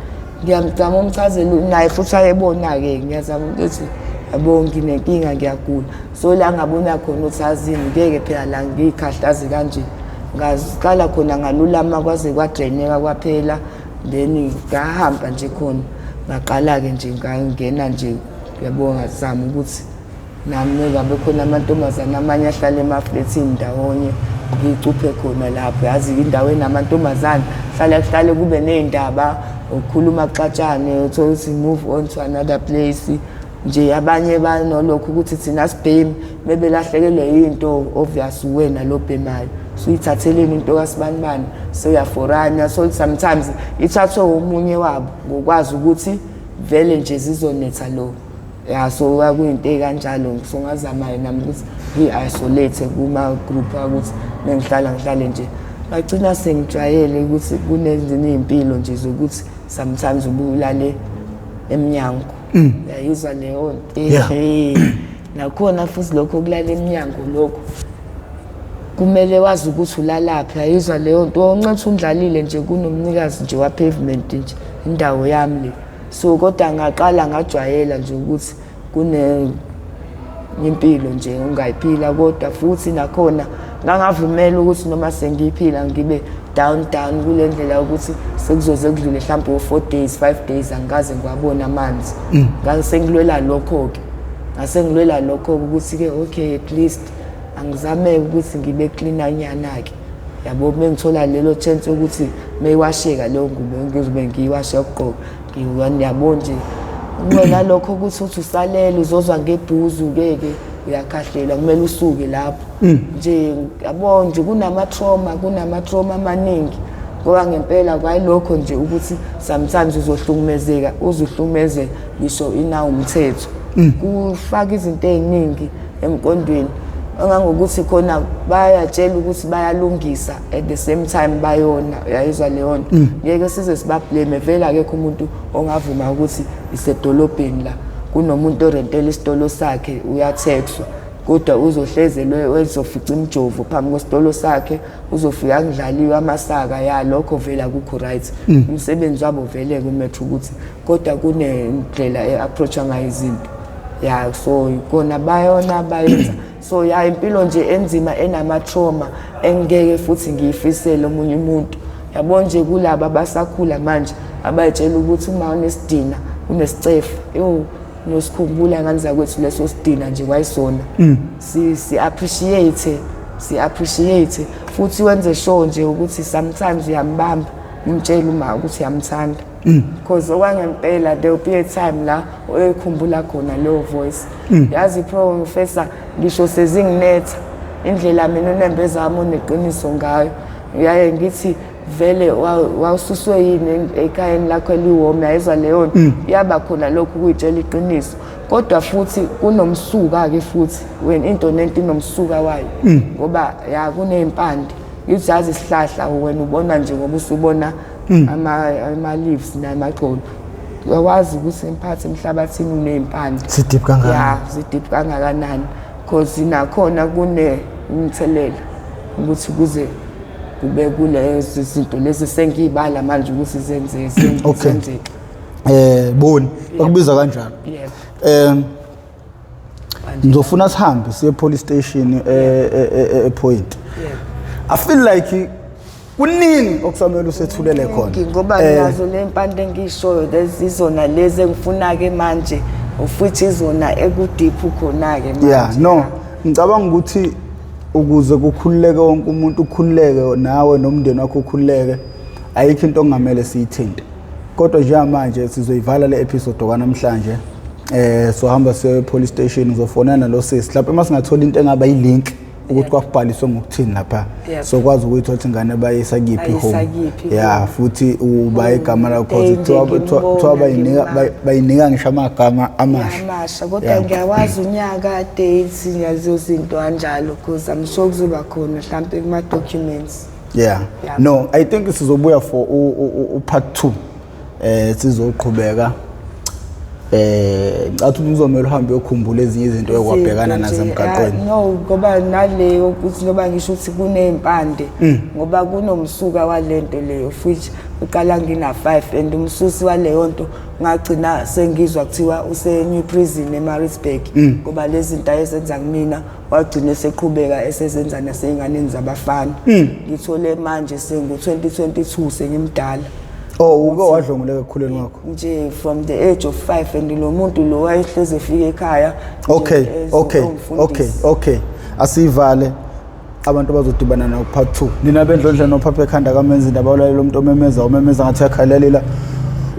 ngiyamzama umchazela naye futhi ayebona-ke ngiyazama ukuthi yabo nginenkinga ngiyagula so la ngabona khona ukuthi azini ngeke phela la ngiyikhahlazi kanje ngaqala khona ngalulama kwaze kwadraineka kwaphela then ngahamba nje khona ngaqala-ke nje ngangena nje yabo ngazama ukuthi nami ngabe khona amantombazane amanye ahlala emafletini ndawonye ngicuphe khona lapho yazi indawo enamantombazane hlale kube ney'ndaba ukukhuluma xatshane ukuthi move on to another place nje abanye banolokhu ukuthi thina sibhemi bebelahlekelwe yinto obvious wena lo bhemayo so ithatheleni into kasibanibani seyaforana so sometimes ithathwe omunye wabo ngokwazi ukuthi vele nje zizonetha lo so kuyinto ekanjalo so ngazama nami ukuthi ngi-isolate kuma-group ukuthi ngihlale nje bagcina sengijwayele ukuthi kunezinye iy'mpilo nje zokuthi sometimes ubulale emnyango yayizwa leyo nakhona futhi lokho kulala emnyango lokho kumele wazi ukuthi ulalaphi yayizwa leyo nto oncethi undlalile nje kunomnikazi nje wa-pavement nje indawo yami le so kodwa ngaqala ngajwayela nje ukuthi impilo nje ungayiphila kodwa futhi nakhona ngangavumela ukuthi noma sengiyiphila ngibe down kule ndlela ukuthi sekuzoze kudlule mhlawumbe 4 days 5 days angikaze ngiwabona amanzi ngasengilwela lokho-ke ukuthi-ke okay at least angizameke ukuthi ngibe cleananyana-ke yabo mengithola lelo chance ukuthi meyiwasheka leyo ngubo ngizobe ngiyiwashe yokuqoka ngiyabo nje wena lokho ukuthi usalele uzozwa ngebhuzu-ke uyakhahlela kumele usuke lapho nje yabo nje kunama-trauma amaningi ngoba ngempela kwayilokho nje ukuthi sometimes uzohlukumezeka uzuhlukumeze ngisho inawo umthetho kufaka izinto ey'ningi emqondweni ongangokuthi khona bayatshela ukuthi bayalungisa at the same time bayona uyayizwa leyo nto ngeke size sibablame vele akekho umuntu ongavuma ukuthi isedolobheni la kunomuntu orentela isitolo sakhe uyathexwa kodwa uzohlezelwe wezofica imjovo phambi kwesitolo sakhe uzofika kudlaliwe amasaka lokho vele akukho right umsebenzi wabo vele kumethu ukuthi kodwa kunendlela e-approach-a ngayo izinto so kona bayona bayenza so impilo nje enzima enama-trauma engeke futhi ngiyifisele omunye umuntu yabo nje kulaba abasakhula manje abayitshela ukuthi uma unesidina unesicefe nosikhumbula ngani zakwethu leso sidina nje kwayisona si-appreciate futhi wenze sure nje ukuthi sometimes uyambamba umtshela uma ukuthi uyamthanda because okwangempela there will be a time la oyikhumbula khona leyo voice yazi i-professor ngisho sezinginetha indlela mina unembeza wami uneqiniso ngayo yaye ngithi vele wawususwe yini ekhayeni lakho eliwomi yayizwa leyo nto yaba khona lokhu kuyitshela iqiniso kodwa futhi kunomsuka-ke futhi wena into nento inomsuka wayo ngoba kuney'mpande yithi yazi isihlahla wena ubona nje ngoba usubona ama-leaves namagxolo uyakwazi ukuthi emphathi emhlabathini uney'mpande zidip kangakanani zidip kangakanani because nakhona kunemthelela ukuthi kuze kube kulezo zinto lezi sengiyibala manje ukuthi zenzeke boni bakubiza kanjalo ngizofuna sihambe siye police station ePoint I feel like kuningi okusamele usethulele khona ngoba nazo le mpande engishoyo lezizona lezi engifuna-ke manje futhi izona ekudiphu khona-ke manje ngicabanga ukuthi ukuze kukhululeke wonke umuntu ukhululeke nawe nomndeni wakho ukhululeke ayikho into ongamele siyithinte kodwa njengamanje sizoyivala le episode okwanamhlanje sohamba siye police station ngizofonana lo sisi lapho uma singathola into engaba yilink ukuthi kwakubhaliswe ngokuthini lapha so kwazi ukuthi wathi ingane bayisa kiphi home futhi uba igama lakho kuthiwa bayinika ngisho amagama amasha kodwa ngiyawazi unyaka dates yazo zinto kanjalo because I'm sure kuzoba khona mhlawumbe kuma-documents no I think sizobuya for part 2 sizoqhubeka ngathi uzomela uhambe ukukhumbula ezinye izinto ekwabhekana nazo emgaqweni. No, ngoba naleyo ukuthi ngoba ngisho ukuthi kunempande ngoba kunomsuka walento leyo futhi uqala ngina 5 and umsusi waleyo nto ngagcina sengizwa kuthiwa use New Prison eMaritzburg ngoba lezi zinto ayesenza kumina wagcina eseqhubeka esezenza naseyinganeni zabafana. Ngithole manje sengu 2022 sengimdala. Oh, uke wadlonguleka ekukhuleni kwakho? Nje from the age of 5 and lo muntu lo wayehleze efika ekhaya. Okay. Asivale abantu bazodibana nawo part 2. Nina bendlondla nophapha ekhanda kamenza indaba olalelo umuntu omemeza ngathi yakhalela.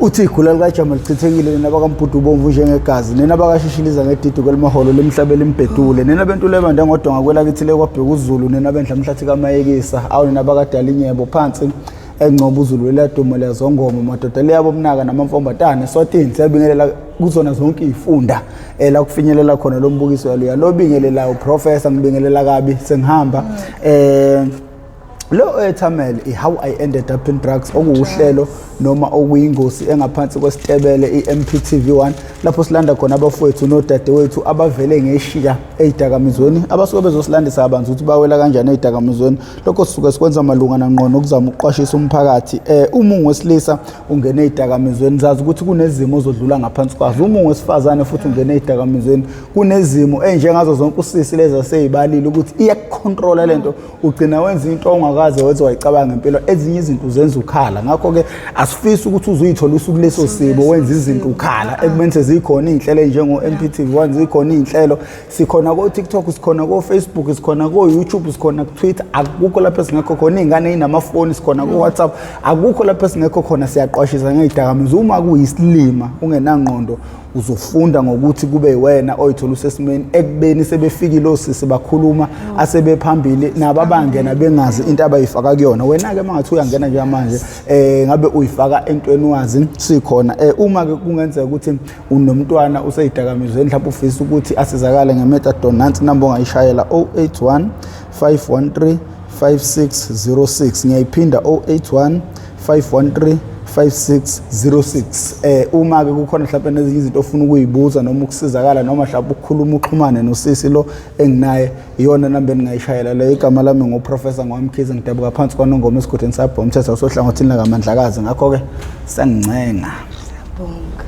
Uthi igula likaJama lichithekile nina bakampudu bomvu njengegazi nina bakashishiliza ngedidi kwelimaholo lemhlabeni limbedule nina bentule manje ngodonga kwelakithi lekwabheka uZulu nina bendla mhlathi kamayekisa awu nina bakadala inyebo phansi engcobo uZulu leladumo lezongoma madoda leyabo mnaka namamfombatane swatini siyabingelela kuzona zonke izifunda la kufinyelela khona lo mbukiso yalo yalobingelela uprofessor ngibingelela kabi sengihamba lo ethamel how I ended up in drugs okuhlelo noma okuyingozi engaphansi kwesitebele iMPTV1 lapho silanda khona abafowethu nodadewethu abavele ngeshiya ezidakamizweni abasuke bezosilandisa abanzi ukuthi bawela kanjani ezidakamizweni lokho sisuke sikwenza malunga nangqono ukuzama ukuqwashisa umphakathi umungu wesilisa ungene ezidakamizweni zazi ukuthi kunezimo ozodlula ngaphansi kwazo umungu wesifazane futhi ungene ezidakamizweni kunezimo enjengazo zonke usisi lezi aseyibalile ukuthi iyakucontrola lento ugcina wenza into ongakaze wenza wayicabanga ngempilo ezinye izinto uzenza ukhala ngakho ke asifisi ukuthi uzuyithola usuku leso sibo wenza izinto ukhala ekumenze zikhona inhlelo njengo MPTV1 zikhona inhlelo sikhona ko TikTok sikhona ko Facebook sikhona ko YouTube sikhona ku Twitter akukho lapho esingekho khona izingane ezinamafoni sikhona ko WhatsApp akukho lapho esingekho khona siyaqwashisa ngezidakamizwa uma kuyisilima ungenangqondo uzofunda ngokuthi kube wena oyithola usesimeni ekubeni sebefikile osisi bakhuluma asebephambili nababangena bengazi into abayifaka kuyona wena ke mangathi uyangena nje manje ngabe uyifaka entweni wazi sikhona uma ke kungenzeka ukuthi unomntwana useyidakamizweni mhlawumbe ufisa ukuthi asizakale ngemethadone nansi number ongayishayela 081 513 5606 ngiyayiphinda 081 513 5606 uma ke kukhona mhlawumbe nezinye izinto ofuna ukuyibuza noma ukusizakala noma mhlawumbe ukukhuluma uxhumane nosisi lo enginaye iyona number engingayishayela leyo igama lami ngoprofessor Ngwamkhize ngidabuka phansi kwaNongoma esigodini sabho umthetho osohlangothini lakamandlakazi ngakho ke sengincenga siyabonga.